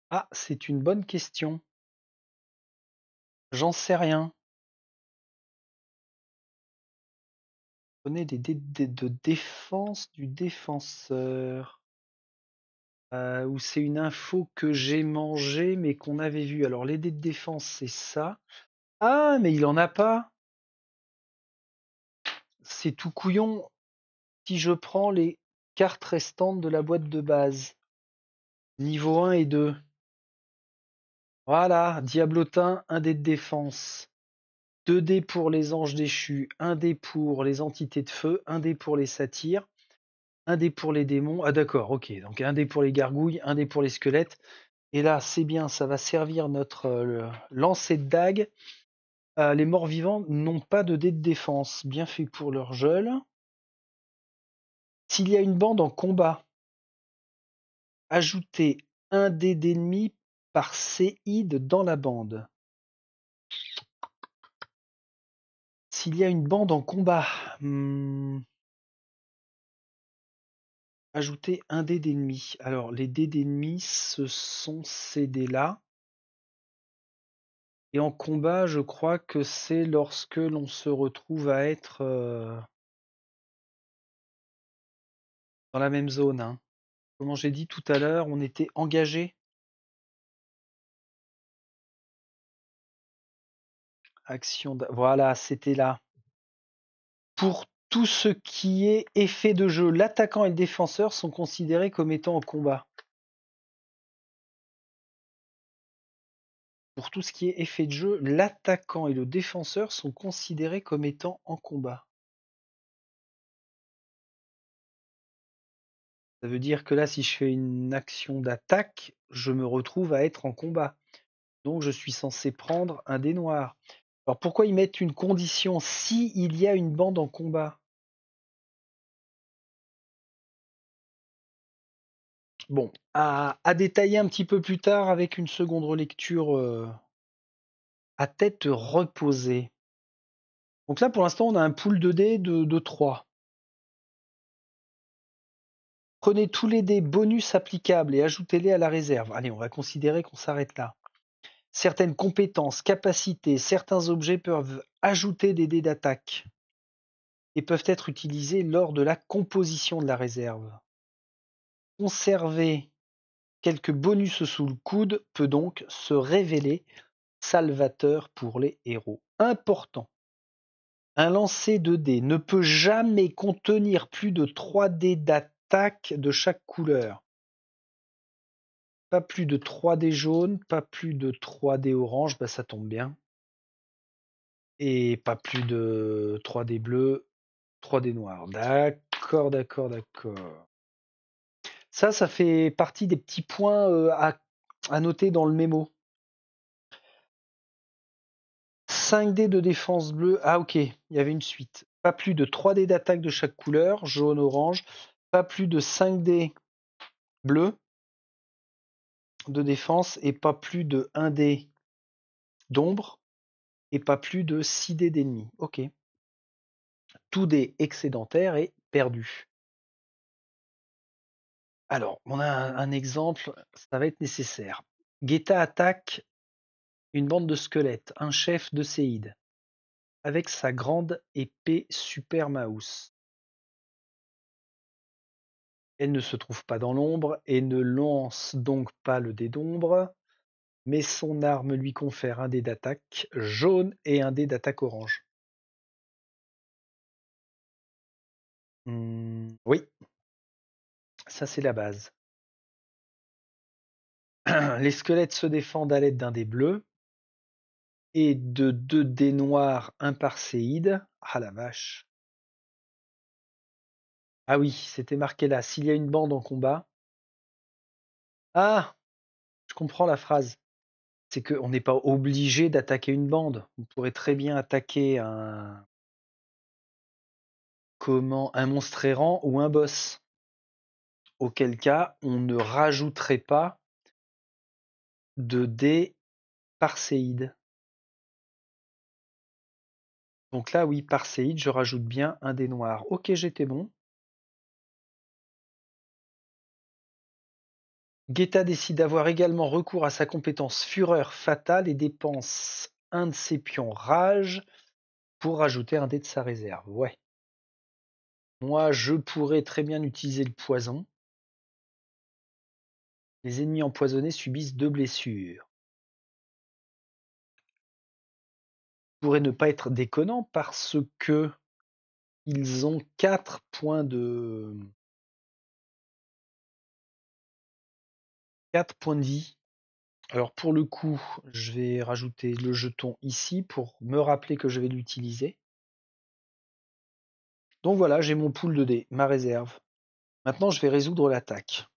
Ah, c'est une bonne question. J'en sais rien. Prenez les dés de défense du défenseur. Ou c'est une info que j'ai mangée mais qu'on avait vue. Alors les dés de défense, c'est ça. Ah, mais il en a pas. C'est tout couillon. Si je prends les cartes restantes de la boîte de base, niveau 1 et 2. Voilà, Diablotin, un dé de défense. 2 dés pour les anges déchus, un dé pour les entités de feu, un dé pour les satyres. Un dé pour les démons. Ah d'accord, ok. Donc un dé pour les gargouilles, un dé pour les squelettes. Et là, c'est bien, ça va servir notre lancer de dague. Les morts vivants n'ont pas de dé de défense. Bien fait pour leur geôle. S'il y a une bande en combat, ajoutez un dé d'ennemi par séide dans la bande. S'il y a une bande en combat, ajoutez un dé d'ennemi. Alors, les dés d'ennemi, ce sont ces dés-là. Et en combat, je crois que c'est lorsque l'on se retrouve à être dans la même zone, hein. Comme j'ai dit tout à l'heure, on était engagé. Voilà, c'était là. Pour tout ce qui est effet de jeu, l'attaquant et le défenseur sont considérés comme étant en combat. Pour tout ce qui est effet de jeu, l'attaquant et le défenseur sont considérés comme étant en combat. Ça veut dire que là, si je fais une action d'attaque, je me retrouve à être en combat. Donc je suis censé prendre un dé noir. Alors pourquoi ils mettent une condition si il y a une bande en combat? Bon, à détailler un petit peu plus tard avec une seconde relecture à tête reposée. Donc là, pour l'instant, on a un pool de dés de 3. Prenez tous les dés bonus applicables et ajoutez-les à la réserve. Allez, on va considérer qu'on s'arrête là. Certaines compétences, capacités, certains objets peuvent ajouter des dés d'attaque et peuvent être utilisés lors de la composition de la réserve. Conserver quelques bonus sous le coude peut donc se révéler salvateur pour les héros. Important. Un lancer de dés ne peut jamais contenir plus de 3 dés d'attaque de chaque couleur. Pas plus de 3 dés jaunes, pas plus de 3 dés orange, bah ça tombe bien. Et pas plus de 3 dés bleus, 3 dés noirs. D'accord, d'accord, d'accord. Ça fait partie des petits points à noter dans le mémo. 5 dés de défense bleue. Ah ok, il y avait une suite. Pas plus de 3 dés d'attaque de chaque couleur, jaune, orange. Pas plus de 5 dés bleus de défense et pas plus de 1 dé d'ombre et pas plus de 6 dés d'ennemis. Ok. Tout dé excédentaire est perdu. Alors, on a un exemple, ça va être nécessaire. Guetta attaque une bande de squelettes, un chef de séide, avec sa grande épée Super Mouse. Elle ne se trouve pas dans l'ombre et ne lance donc pas le dé d'ombre, mais son arme lui confère un dé d'attaque jaune et un dé d'attaque orange. Oui, ça c'est la base. Les squelettes se défendent à l'aide d'un dé bleu et de 2 dés noirs, un par séide. Ah la vache. Ah oui, c'était marqué là. S'il y a une bande en combat. Ah, je comprends la phrase. C'est qu'on n'est pas obligé d'attaquer une bande. On pourrait très bien attaquer un monstre errant ou un boss. Auquel cas, on ne rajouterait pas de dés par séide. Donc là, oui, par séide, je rajoute bien un dé noir. Ok, j'étais bon. Guetta décide d'avoir également recours à sa compétence Fureur fatale et dépense un de ses pions Rage pour rajouter un dé de sa réserve. Ouais. Moi, je pourrais très bien utiliser le poison. Les ennemis empoisonnés subissent 2 blessures. Pourrait ne pas être déconnant parce que ils ont 4 points de 4 points de vie. Alors pour le coup, je vais rajouter le jeton ici pour me rappeler que je vais l'utiliser. Donc voilà, j'ai mon pool de dés, ma réserve. Maintenant, je vais résoudre l'attaque.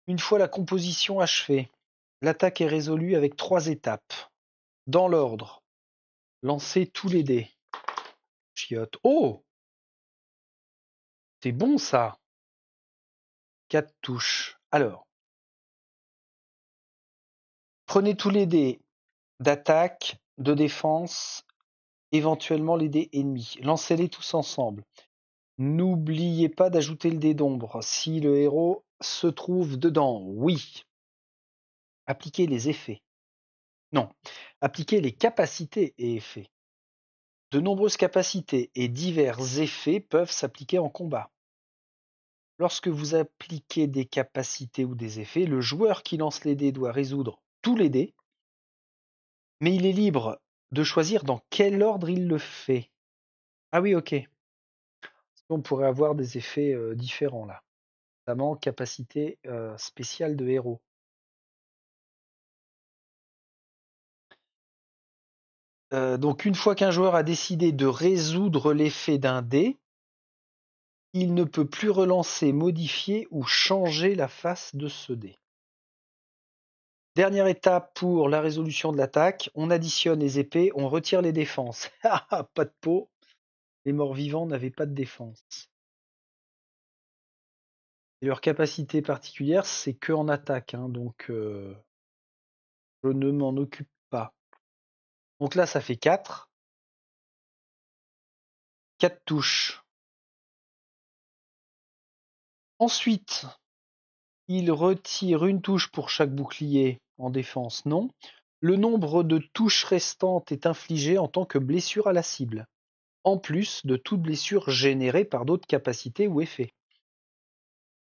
Une fois la composition achevée, l'attaque est résolue avec 3 étapes. Dans l'ordre, lancer tous les dés. Chiotte. Oh! C'est bon ça! 4 touches. Alors, prenez tous les dés d'attaque, de défense, éventuellement les dés ennemis. Lancez-les tous ensemble. N'oubliez pas d'ajouter le dé d'ombre si le héros se trouve dedans. Oui. Appliquez les effets. Non. Appliquez les capacités et effets. De nombreuses capacités et divers effets peuvent s'appliquer en combat. Lorsque vous appliquez des capacités ou des effets, le joueur qui lance les dés doit résoudre tous les dés, mais il est libre de choisir dans quel ordre il le fait. Ah oui, ok. On pourrait avoir des effets différents là, notamment capacité spéciale de héros. Donc une fois qu'un joueur a décidé de résoudre l'effet d'un dé, il ne peut plus relancer, modifier ou changer la face de ce dé. Dernière étape pour la résolution de l'attaque, on additionne les épées, on retire les défenses. Pas de peau, les morts-vivants n'avaient pas de défense. Et leur capacité particulière, c'est que en attaque, hein, donc je ne m'en occupe pas. Donc là, ça fait 4. 4 touches. Ensuite, il retire une touche pour chaque bouclier en défense, non. Le nombre de touches restantes est infligé en tant que blessure à la cible, en plus de toute blessure générée par d'autres capacités ou effets.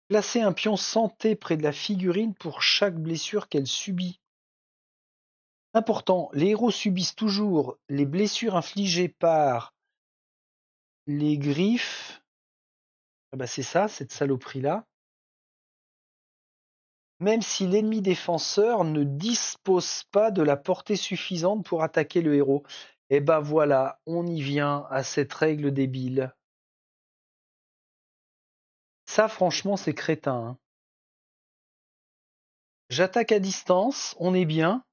Placez un pion santé près de la figurine pour chaque blessure qu'elle subit. Important, les héros subissent toujours les blessures infligées par les griffes. Ah bah c'est ça, cette saloperie-là. Même si l'ennemi défenseur ne dispose pas de la portée suffisante pour attaquer le héros. Et ben voilà, on y vient à cette règle débile. Ça, franchement, c'est crétin. Hein. J'attaque à distance, on est bien.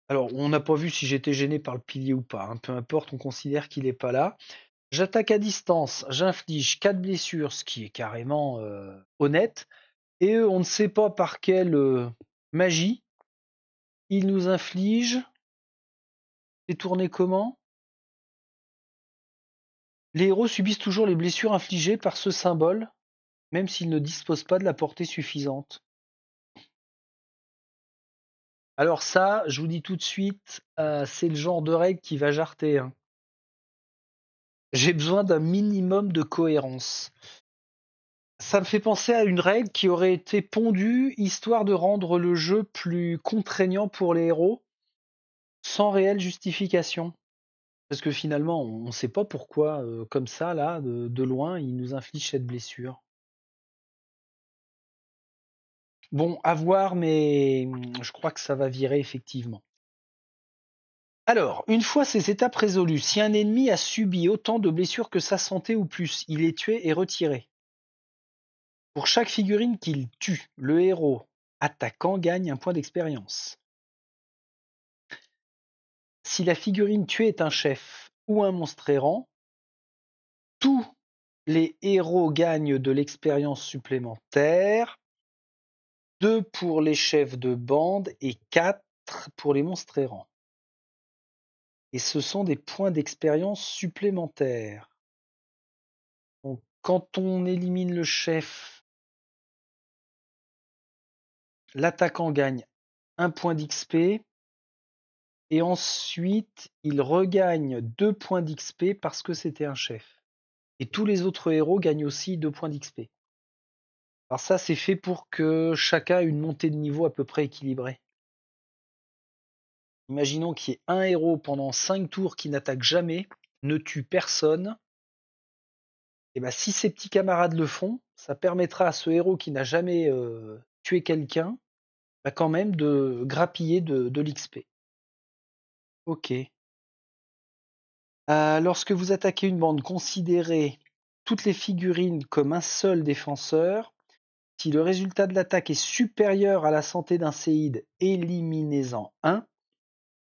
Alors, on n'a pas vu si j'étais gêné par le pilier ou pas. Hein. Peu importe, on considère qu'il n'est pas là. J'attaque à distance, j'inflige 4 blessures, ce qui est carrément honnête. Et eux, on ne sait pas par quelle magie ils nous infligent. C'est tourné comment? Les héros subissent toujours les blessures infligées par ce symbole, même s'ils ne disposent pas de la portée suffisante. Alors ça, je vous dis tout de suite, c'est le genre de règle qui va jarter. Hein. J'ai besoin d'un minimum de cohérence. Ça me fait penser à une règle qui aurait été pondue histoire de rendre le jeu plus contraignant pour les héros, sans réelle justification. Parce que finalement, on ne sait pas pourquoi, comme ça, là, de loin, il nous inflige cette blessure. Bon, à voir, mais je crois que ça va virer effectivement. Alors, une fois ces étapes résolues, si un ennemi a subi autant de blessures que sa santé ou plus, il est tué et retiré. Pour chaque figurine qu'il tue, le héros attaquant gagne un point d'expérience. Si la figurine tuée est un chef ou un monstre errant, tous les héros gagnent de l'expérience supplémentaire, 2 pour les chefs de bande et 4 pour les monstres errants. Et ce sont des points d'expérience supplémentaires. Donc, quand on élimine le chef, l'attaquant gagne 1 point d'XP et ensuite il regagne 2 points d'XP parce que c'était un chef. Et tous les autres héros gagnent aussi 2 points d'XP. Alors ça, c'est fait pour que chacun ait une montée de niveau à peu près équilibrée. Imaginons qu'il y ait un héros pendant 5 tours qui n'attaque jamais, ne tue personne. Et ben, si ses petits camarades le font, ça permettra à ce héros qui n'a jamais tué quelqu'un, bah, quand même de grappiller de l'XP. Ok. Lorsque vous attaquez une bande, considérez toutes les figurines comme un seul défenseur. Si le résultat de l'attaque est supérieur à la santé d'un séide, éliminez-en un,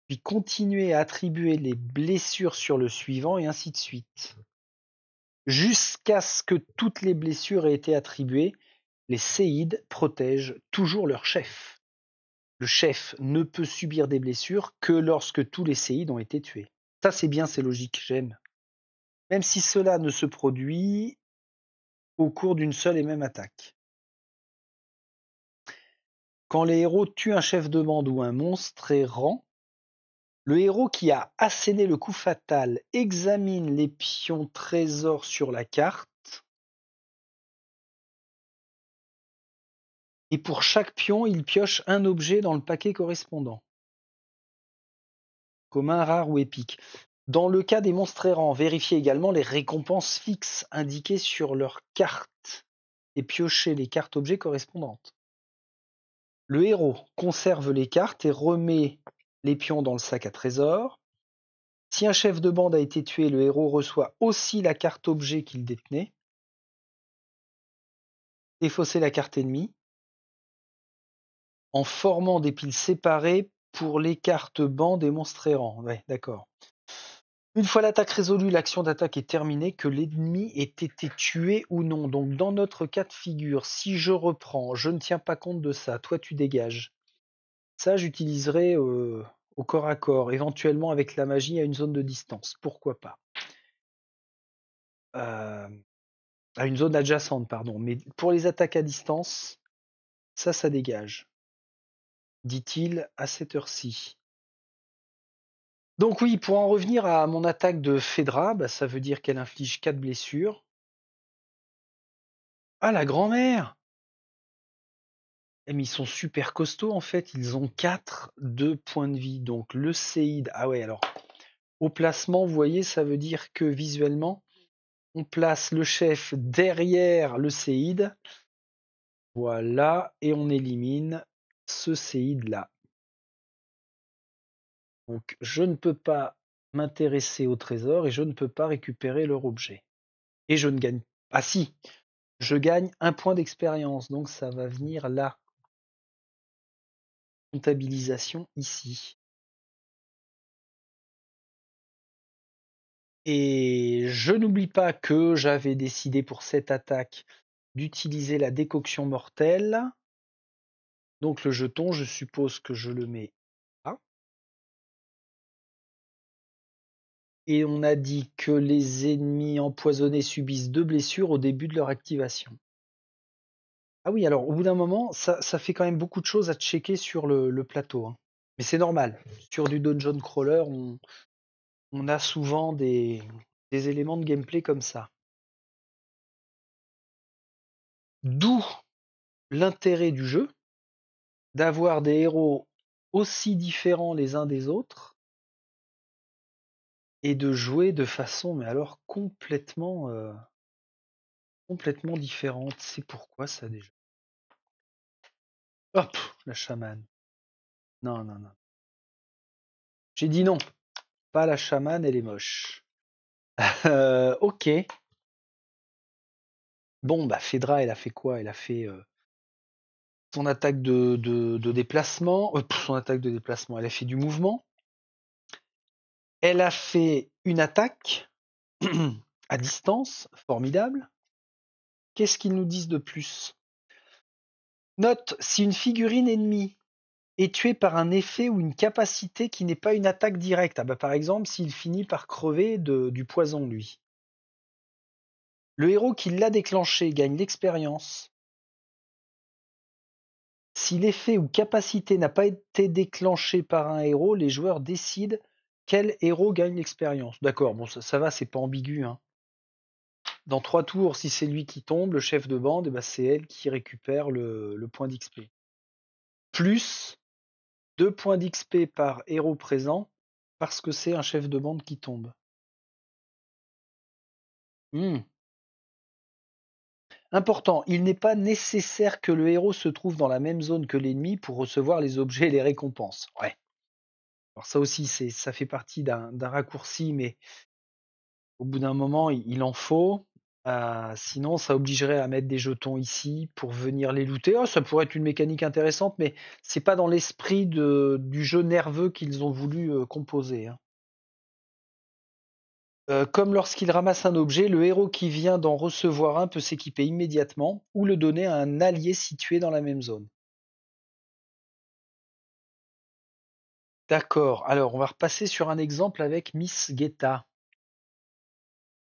puis continuez à attribuer les blessures sur le suivant et ainsi de suite. Jusqu'à ce que toutes les blessures aient été attribuées, les séides protègent toujours leur chef. Le chef ne peut subir des blessures que lorsque tous les séides ont été tués. Ça c'est bien, c'est logique, j'aime. Même si cela ne se produit au cours d'une seule et même attaque. Quand les héros tuent un chef de bande ou un monstre errant, le héros qui a asséné le coup fatal examine les pions trésors sur la carte et pour chaque pion, il pioche un objet dans le paquet correspondant. Commun, rare ou épique. Dans le cas des monstres errants, vérifiez également les récompenses fixes indiquées sur leur carte et piochez les cartes objets correspondantes. Le héros conserve les cartes et remet les pions dans le sac à trésor. Si un chef de bande a été tué, le héros reçoit aussi la carte objet qu'il détenait. Défausser la carte ennemie en formant des piles séparées pour les cartes bandes et monstres errants. Ouais, d'accord. Une fois l'attaque résolue, l'action d'attaque est terminée, que l'ennemi ait été tué ou non. Donc dans notre cas de figure, si je reprends, je ne tiens pas compte de ça, toi tu dégages. Ça, j'utiliserai au corps à corps, éventuellement avec la magie à une zone de distance. Pourquoi pas à une zone adjacente, pardon. Mais pour les attaques à distance, ça dégage, dit-il à cette heure-ci. Donc oui, pour en revenir à mon attaque de Phaedra, bah, ça veut dire qu'elle inflige 4 blessures. Ah, la grand-mère! Eh, mais ils sont super costauds en fait, ils ont 4 de points de vie. Donc le séide, ah ouais, alors au placement, vous voyez, ça veut dire que visuellement, on place le chef derrière le séide. Voilà, et on élimine ce séide-là. Donc je ne peux pas m'intéresser au trésor et je ne peux pas récupérer leur objet. Et je ne gagne. Ah si, je gagne un point d'expérience, donc ça va venir là. Comptabilisation ici. Et je n'oublie pas que j'avais décidé pour cette attaque d'utiliser la décoction mortelle. Donc le jeton, je suppose que je le mets là. Et on a dit que les ennemis empoisonnés subissent 2 blessures au début de leur activation. Ah oui, alors au bout d'un moment, ça fait quand même beaucoup de choses à checker sur le plateau, hein. Mais c'est normal. Sur du dungeon crawler, on a souvent des éléments de gameplay comme ça. D'où l'intérêt du jeu, d'avoir des héros aussi différents les uns des autres et de jouer de façon, mais alors complètement différente. C'est pourquoi ça déjà. Hop, la chamane. Non, non, non. J'ai dit non. Pas la chamane, elle est moche. Ok. Bon, bah Phaedra, elle a fait quoi? Elle a fait son attaque de déplacement. Son attaque de déplacement. Elle a fait du mouvement. Elle a fait une attaque à distance, formidable. Qu'est-ce qu'ils nous disent de plus? Note, si une figurine ennemie est tuée par un effet ou une capacité qui n'est pas une attaque directe. Ah bah par exemple, s'il finit par crever du poison, lui. Le héros qui l'a déclenché gagne l'expérience. Si l'effet ou capacité n'a pas été déclenché par un héros, les joueurs décident quel héros gagne l'expérience. D'accord, bon ça va, c'est pas ambigu, hein. Dans 3 tours, si c'est lui qui tombe, le chef de bande, eh ben, c'est elle qui récupère le point d'XP. Plus 2 points d'XP par héros présent, parce que c'est un chef de bande qui tombe. Important, il n'est pas nécessaire que le héros se trouve dans la même zone que l'ennemi pour recevoir les objets et les récompenses. Ouais. Alors ça aussi, ça fait partie d'un raccourci, mais au bout d'un moment, il en faut. Sinon, ça obligerait à mettre des jetons ici pour venir les looter. Ah, ça pourrait être une mécanique intéressante, mais c'est pas dans l'esprit du jeu nerveux qu'ils ont voulu composer, hein. Comme lorsqu'il ramasse un objet, le héros qui vient d'en recevoir un peut s'équiper immédiatement ou le donner à un allié situé dans la même zone. D'accord, alors on va repasser sur un exemple avec Miss Guetta.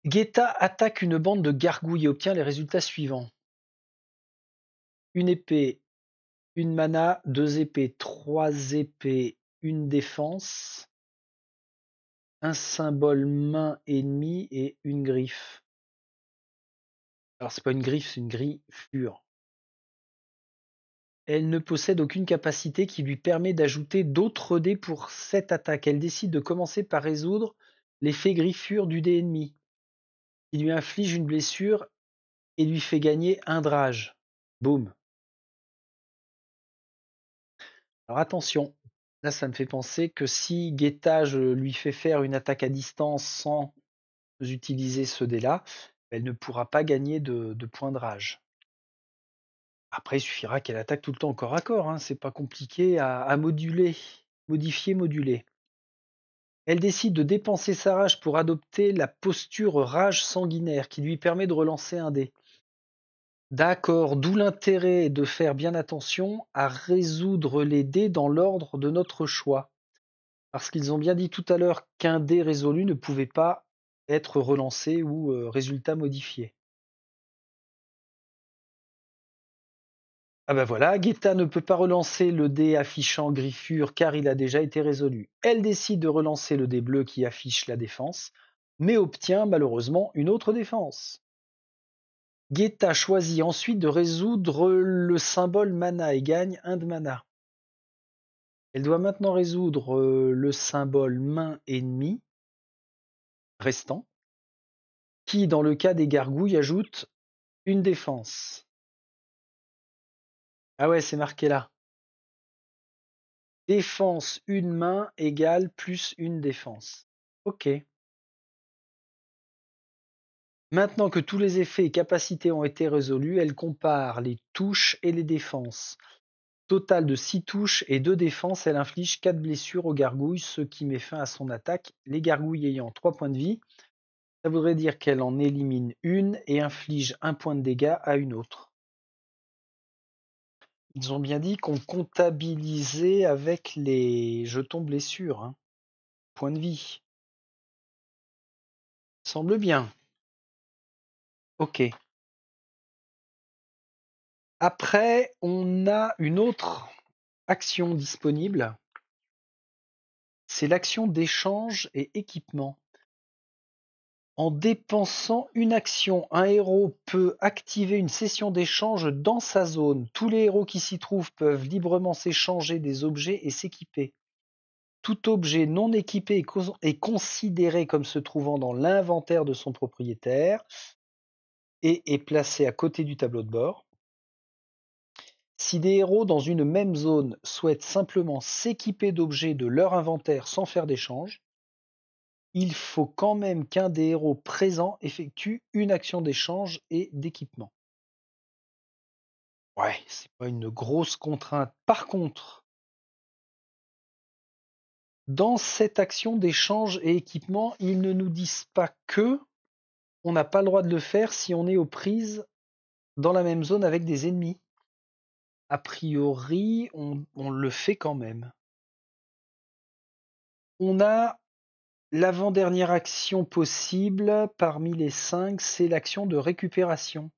Guetta attaque une bande de gargouilles et obtient les résultats suivants. Une épée, une mana, 2 épées, 3 épées, une défense, un symbole main ennemie et une griffe. Alors c'est pas une griffe, c'est une griffure. Elle ne possède aucune capacité qui lui permet d'ajouter d'autres dés pour cette attaque. Elle décide de commencer par résoudre l'effet griffure du dé ennemi, qui lui inflige une blessure et lui fait gagner un drage. Boum. Alors attention, là ça me fait penser que si Guetta je lui fais faire une attaque à distance sans utiliser ce dé-là, elle ne pourra pas gagner de points de rage. Après, il suffira qu'elle attaque tout le temps au corps à corps, hein, c'est pas compliqué à moduler, modifier, moduler. Elle décide de dépenser sa rage pour adopter la posture rage sanguinaire qui lui permet de relancer un dé. D'accord, d'où l'intérêt de faire bien attention à résoudre les dés dans l'ordre de notre choix. Parce qu'ils ont bien dit tout à l'heure qu'un dé résolu ne pouvait pas être relancé ou résultat modifié. Ah bah voilà, Guetta ne peut pas relancer le dé affichant griffure car il a déjà été résolu. Elle décide de relancer le dé bleu qui affiche la défense, mais obtient malheureusement une autre défense. Guetta choisit ensuite de résoudre le symbole mana et gagne 1 de mana. Elle doit maintenant résoudre le symbole main ennemi restant, qui dans le cas des gargouilles ajoute une défense. Ah ouais, c'est marqué là. Défense une main égale plus une défense. Ok. Maintenant que tous les effets et capacités ont été résolus, elle compare les touches et les défenses. Total de 6 touches et 2 défenses, elle inflige 4 blessures aux gargouilles, ce qui met fin à son attaque. Les gargouilles ayant 3 points de vie, ça voudrait dire qu'elle en élimine une et inflige 1 point de dégâts à une autre. Ils ont bien dit qu'on comptabilisait avec les jetons blessures, hein. Points de vie. Semble bien. Ok. Après, on a une autre action disponible. C'est l'action d'échange et équipement. En dépensant une action, un héros peut activer une session d'échange dans sa zone. Tous les héros qui s'y trouvent peuvent librement s'échanger des objets et s'équiper. Tout objet non équipé est considéré comme se trouvant dans l'inventaire de son propriétaire et est placé à côté du tableau de bord. Si des héros dans une même zone souhaitent simplement s'équiper d'objets de leur inventaire sans faire d'échange, il faut quand même qu'un des héros présents effectue une action d'échange et d'équipement. Ouais, c'est pas une grosse contrainte. Par contre, dans cette action d'échange et équipement, ils ne nous disent pas que on n'a pas le droit de le faire si on est aux prises dans la même zone avec des ennemis. A priori, on le fait quand même. On a l'avant-dernière action possible parmi les 5, c'est l'action de récupération.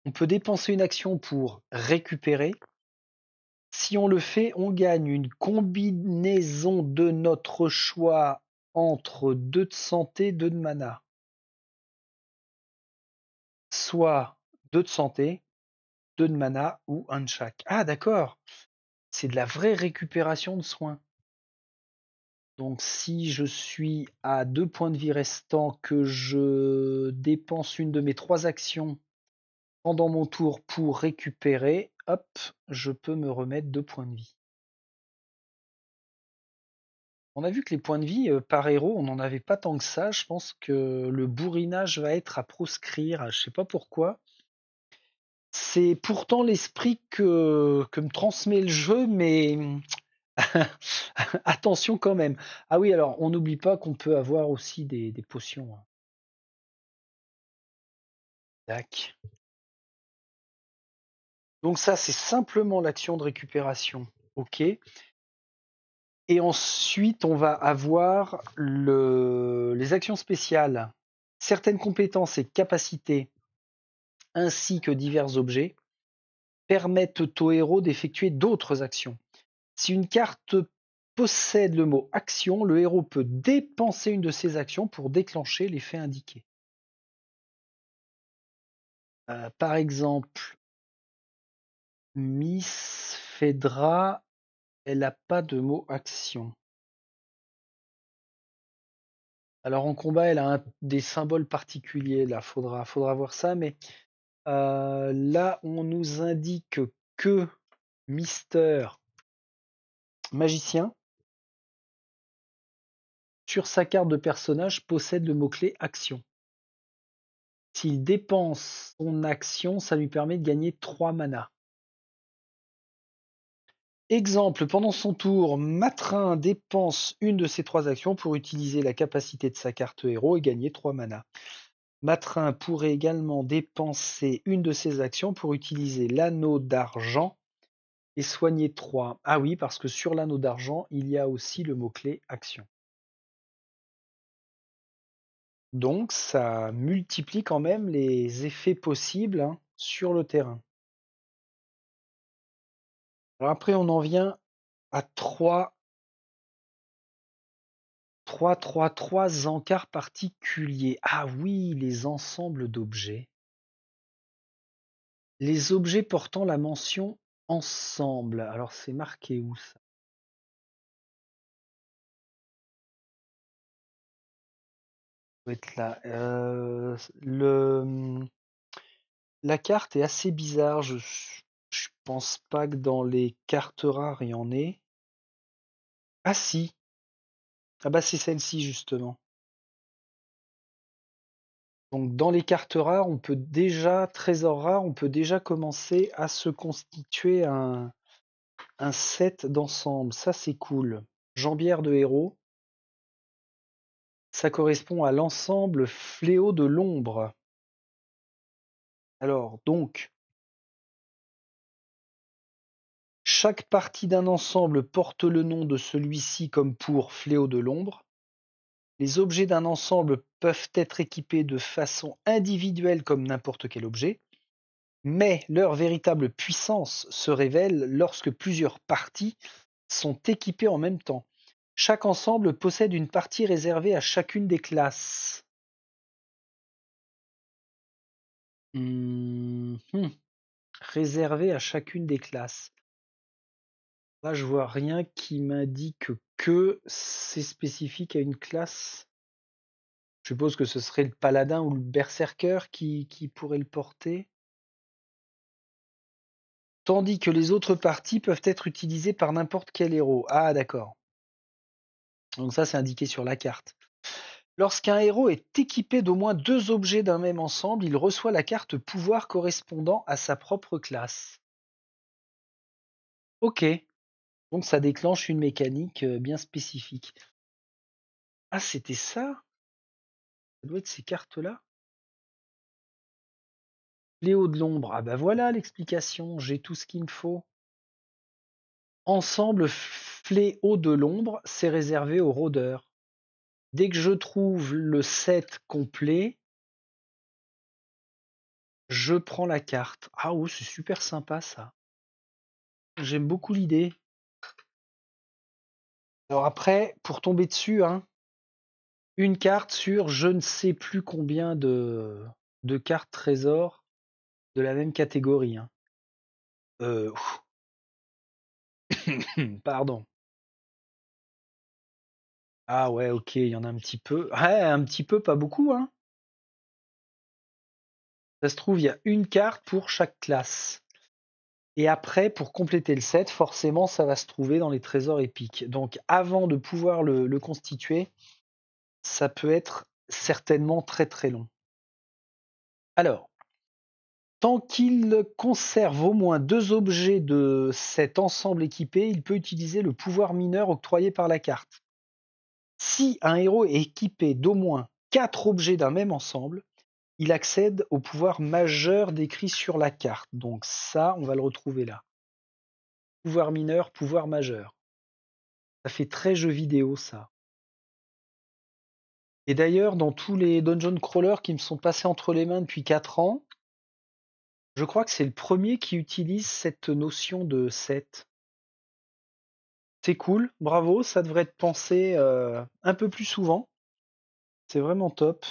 On peut dépenser une action pour récupérer. Si on le fait, on gagne une combinaison de notre choix entre 2 de santé, 2 de mana. Soit 2 de santé, 2 de mana ou un de chaque. Ah d'accord, c'est de la vraie récupération de soins. Donc si je suis à 2 points de vie restants, que je dépense une de mes 3 actions pendant mon tour pour récupérer, hop, je peux me remettre 2 points de vie. On a vu que les points de vie par héros, on n'en avait pas tant que ça. Je pense que le bourrinage va être à proscrire. Je sais pas pourquoi. C'est pourtant l'esprit que me transmet le jeu, mais attention quand même. Ah oui, alors on n'oublie pas qu'on peut avoir aussi des potions, hein. Tac. Donc ça, c'est simplement l'action de récupération. OK. Et ensuite, on va avoir les actions spéciales. Certaines compétences et capacités, ainsi que divers objets, permettent au héros d'effectuer d'autres actions. Si une carte possède le mot action, le héros peut dépenser une de ses actions pour déclencher l'effet indiqué. Par exemple, Miss Fedra, elle n'a pas de mot action. Alors en combat, elle a des symboles particuliers, là, faudra voir ça, mais là, on nous indique que Mister Magicien, sur sa carte de personnage, possède le mot-clé action. S'il dépense son action, ça lui permet de gagner 3 mana. Exemple, pendant son tour, Matrin dépense une de ses 3 actions pour utiliser la capacité de sa carte héros et gagner 3 mana. Matrin pourrait également dépenser une de ses actions pour utiliser l'anneau d'argent et soigner 3. Ah oui, parce que sur l'anneau d'argent, il y a aussi le mot-clé action. Donc ça multiplie quand même les effets possibles, hein, sur le terrain. Alors après, on en vient à 3 encarts particuliers. Ah oui, les ensembles d'objets. Les objets portant la mention ensemble. Alors c'est marqué où ça? Ça doit être là. La carte est assez bizarre. Je pense pas que dans les cartes rares il y en ait. Ah si. Ah bah c'est celle-ci justement. Donc dans les cartes rares, on peut déjà, trésor rare, on peut déjà commencer à se constituer un set d'ensemble. Ça c'est cool. Jambière de héros. Ça correspond à l'ensemble fléau de l'ombre. Alors donc, chaque partie d'un ensemble porte le nom de celui-ci comme pour fléau de l'ombre. Les objets d'un ensemble peuvent être équipés de façon individuelle comme n'importe quel objet, mais leur véritable puissance se révèle lorsque plusieurs parties sont équipées en même temps. Chaque ensemble possède une partie réservée à chacune des classes. Réservée à chacune des classes. Là, je vois rien qui m'indique que c'est spécifique à une classe. Je suppose que ce serait le paladin ou le berserker qui pourrait le porter. Tandis que les autres parties peuvent être utilisées par n'importe quel héros. Ah d'accord. Donc ça, c'est indiqué sur la carte. Lorsqu'un héros est équipé d'au moins 2 objets d'un même ensemble, il reçoit la carte pouvoir correspondant à sa propre classe. Ok. Donc ça déclenche une mécanique bien spécifique. Ah, c'était ça? Ça doit être ces cartes-là? Fléau de l'ombre. Ah bah voilà l'explication, j'ai tout ce qu'il me faut. Ensemble fléau de l'ombre, c'est réservé aux rôdeurs. Dès que je trouve le set complet, je prends la carte. Ah oui, c'est super sympa ça. J'aime beaucoup l'idée. Alors après, pour tomber dessus, hein, une carte sur je ne sais plus combien de cartes trésors de la même catégorie, hein. Pardon. Ah ouais, ok, il y en a un petit peu. Ouais, un petit peu, pas beaucoup, hein. Ça se trouve, il y a une carte pour chaque classe. Et après, pour compléter le set, forcément, ça va se trouver dans les trésors épiques. Donc avant de pouvoir le constituer, ça peut être certainement très très long. Alors, tant qu'il conserve au moins 2 objets de cet ensemble équipé, il peut utiliser le pouvoir mineur octroyé par la carte. Si un héros est équipé d'au moins 4 objets d'un même ensemble, il accède au pouvoir majeur décrit sur la carte. Donc ça, on va le retrouver là. Pouvoir mineur, pouvoir majeur. Ça fait très jeu vidéo, ça. Et d'ailleurs, dans tous les dungeon crawlers qui me sont passés entre les mains depuis 4 ans, je crois que c'est le premier qui utilise cette notion de set. C'est cool, bravo, ça devrait être pensé un peu plus souvent. C'est vraiment top.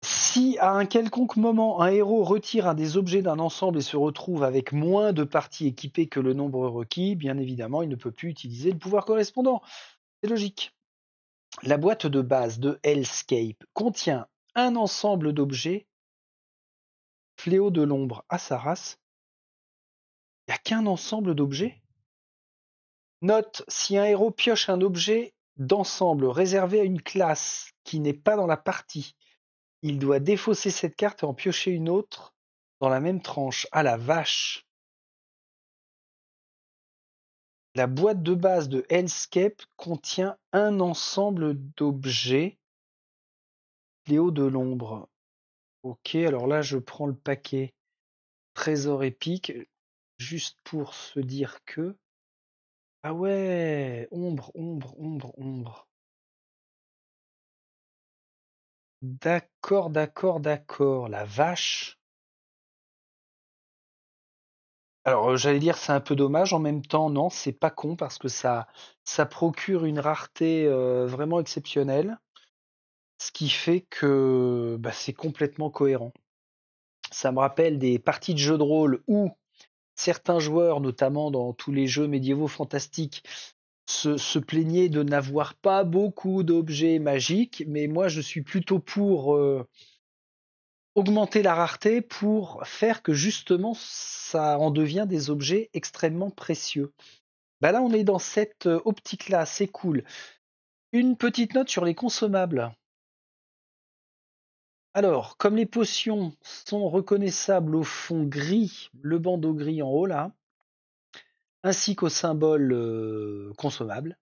Si à un quelconque moment un héros retire un des objets d'un ensemble et se retrouve avec moins de parties équipées que le nombre requis, bien évidemment, il ne peut plus utiliser le pouvoir correspondant. C'est logique. La boîte de base de Hellscape contient un ensemble d'objets. Fléau de l'ombre à sa race. Il n'y a qu'un ensemble d'objets. Note, si un héros pioche un objet d'ensemble réservé à une classe qui n'est pas dans la partie, il doit défausser cette carte et en piocher une autre dans la même tranche. Ah la vache! La boîte de base de Hellscape contient un ensemble d'objets. Fléau de l'ombre. Ok, alors là je prends le paquet trésor épique, juste pour se dire que... Ah ouais, ombre, ombre, ombre, ombre. D'accord, d'accord, d'accord. La vache. Alors, j'allais dire c'est un peu dommage, en même temps, non, c'est pas con parce que ça procure une rareté vraiment exceptionnelle, ce qui fait que bah, c'est complètement cohérent. Ça me rappelle des parties de jeux de rôle où certains joueurs, notamment dans tous les jeux médiévaux fantastiques, se plaignaient de n'avoir pas beaucoup d'objets magiques, mais moi je suis plutôt pour augmenter la rareté pour faire que justement ça en devient des objets extrêmement précieux. Bah là, on est dans cette optique-là, c'est cool. Une petite note sur les consommables. Alors, comme les potions sont reconnaissables au fond gris, le bandeau gris en haut là, ainsi qu'au symbole consommable,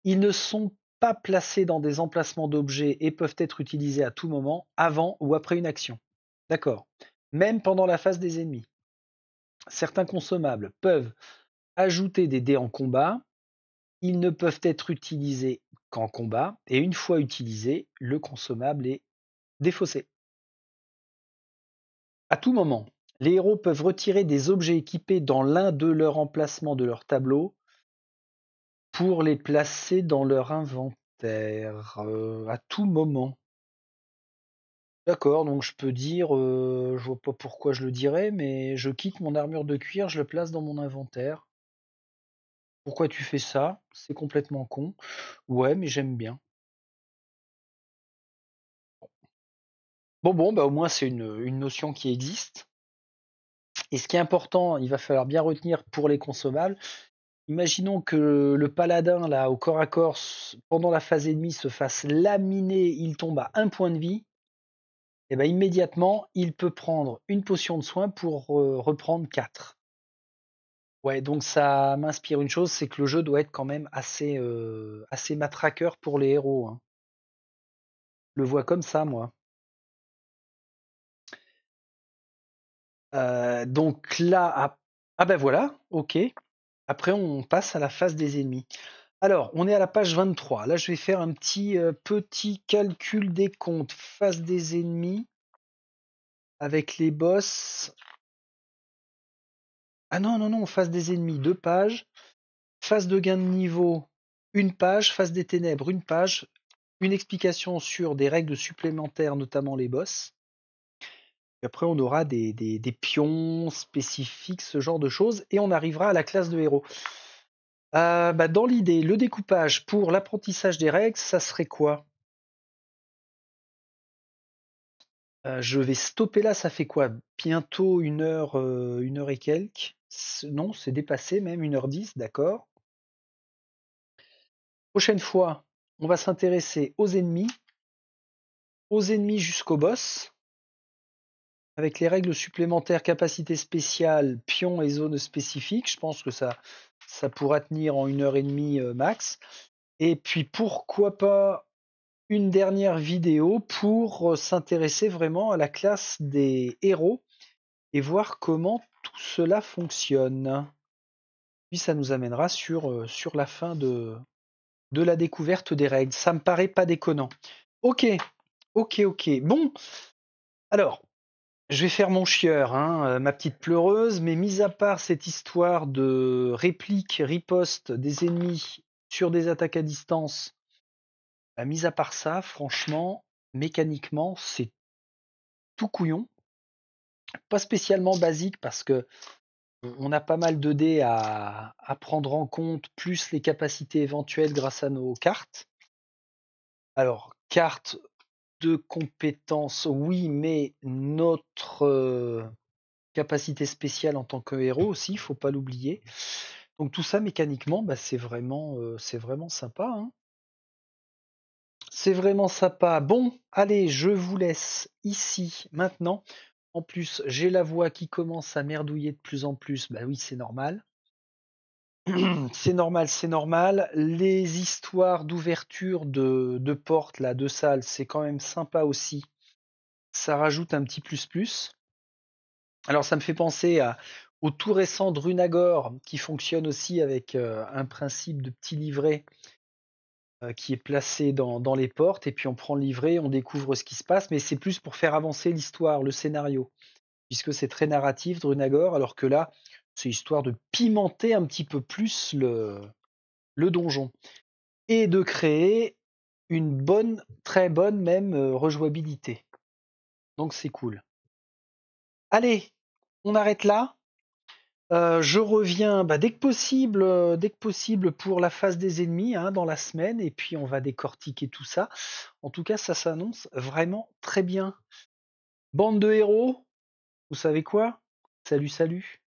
ils ne sont pas placés dans des emplacements d'objets et peuvent être utilisés à tout moment, avant ou après une action. D'accord. Même pendant la phase des ennemis. Certains consommables peuvent ajouter des dés en combat. Ils ne peuvent être utilisés qu'en combat, et une fois utilisé, le consommable est défaussé. À tout moment, les héros peuvent retirer des objets équipés dans l'un de leurs emplacements de leur tableau pour les placer dans leur inventaire. À tout moment. D'accord, donc je peux dire, je vois pas pourquoi je le dirais, mais je quitte mon armure de cuir, je le place dans mon inventaire. Pourquoi tu fais ça? C'est complètement con. Ouais, mais j'aime bien. Bon, bah au moins c'est une notion qui existe. Et ce qui est important, il va falloir bien retenir pour les consommables. Imaginons que le paladin, là, au corps à corps, pendant la phase ennemie, se fasse laminer, il tombe à 1 point de vie. Et ben immédiatement, il peut prendre une potion de soin pour reprendre 4. Ouais, donc ça m'inspire une chose, c'est que le jeu doit être quand même assez matraqueur pour les héros, hein. Je le vois comme ça, moi. Donc là, ah ben voilà, ok. Après, on passe à la phase des ennemis. Alors, on est à la page 23. Là, je vais faire un petit calcul des comptes. Phase des ennemis avec les boss. Ah non, non, non, phase des ennemis, 2 pages. Phase de gain de niveau, 1 page. Phase des ténèbres, 1 page. Une explication sur des règles supplémentaires, notamment les boss. Et après, on aura des pions spécifiques, ce genre de choses. Et on arrivera à la classe de héros. Bah, dans l'idée, le découpage pour l'apprentissage des règles, ça serait quoi? Je vais stopper là, ça fait quoi? Bientôt 1 heure et quelques. Non, c'est dépassé même, 1h10, d'accord. Prochaine fois, on va s'intéresser aux ennemis jusqu'au boss, avec les règles supplémentaires, capacité spéciale, pion et zone spécifique. Je pense que ça pourra tenir en 1 heure et demie max. Et puis pourquoi pas une dernière vidéo pour s'intéresser vraiment à la classe des héros et voir comment tout cela fonctionne. Puis ça nous amènera sur la fin de la découverte des règles. Ça me paraît pas déconnant. Ok, ok. Bon, alors, je vais faire mon chieur, hein, ma petite pleureuse, mais mis à part cette histoire de réplique, riposte des ennemis sur des attaques à distance, mis à part ça, franchement, mécaniquement, c'est tout couillon. Pas spécialement basique parce que on a pas mal de dés à prendre en compte, plus les capacités éventuelles grâce à nos cartes. Alors, cartes de compétences, oui, mais notre capacité spéciale en tant que héros aussi, il faut pas l'oublier. Donc tout ça mécaniquement, bah, c'est vraiment sympa, hein. C'est vraiment sympa. Bon, allez, je vous laisse ici maintenant. En plus, j'ai la voix qui commence à merdouiller de plus en plus. Bah oui, c'est normal. C'est normal, c'est normal. Les histoires d'ouverture de portes, là, de salles, c'est quand même sympa aussi. Ça rajoute un petit plus. Alors, ça me fait penser au tout récent Drunagor, qui fonctionne aussi avec un principe de petit livret qui est placé dans les portes, et puis on prend le livret, on découvre ce qui se passe, mais c'est plus pour faire avancer l'histoire, le scénario, puisque c'est très narratif, Drunagor, alors que là, c'est histoire de pimenter un petit peu plus le donjon. Et de créer une bonne, très bonne même rejouabilité. Donc c'est cool. Allez, on arrête là. Je reviens bah, dès que possible pour la phase des ennemis hein, dans la semaine et puis on va décortiquer tout ça. En tout cas, ça s'annonce vraiment très bien. Bande de héros, vous savez quoi? Salut, salut.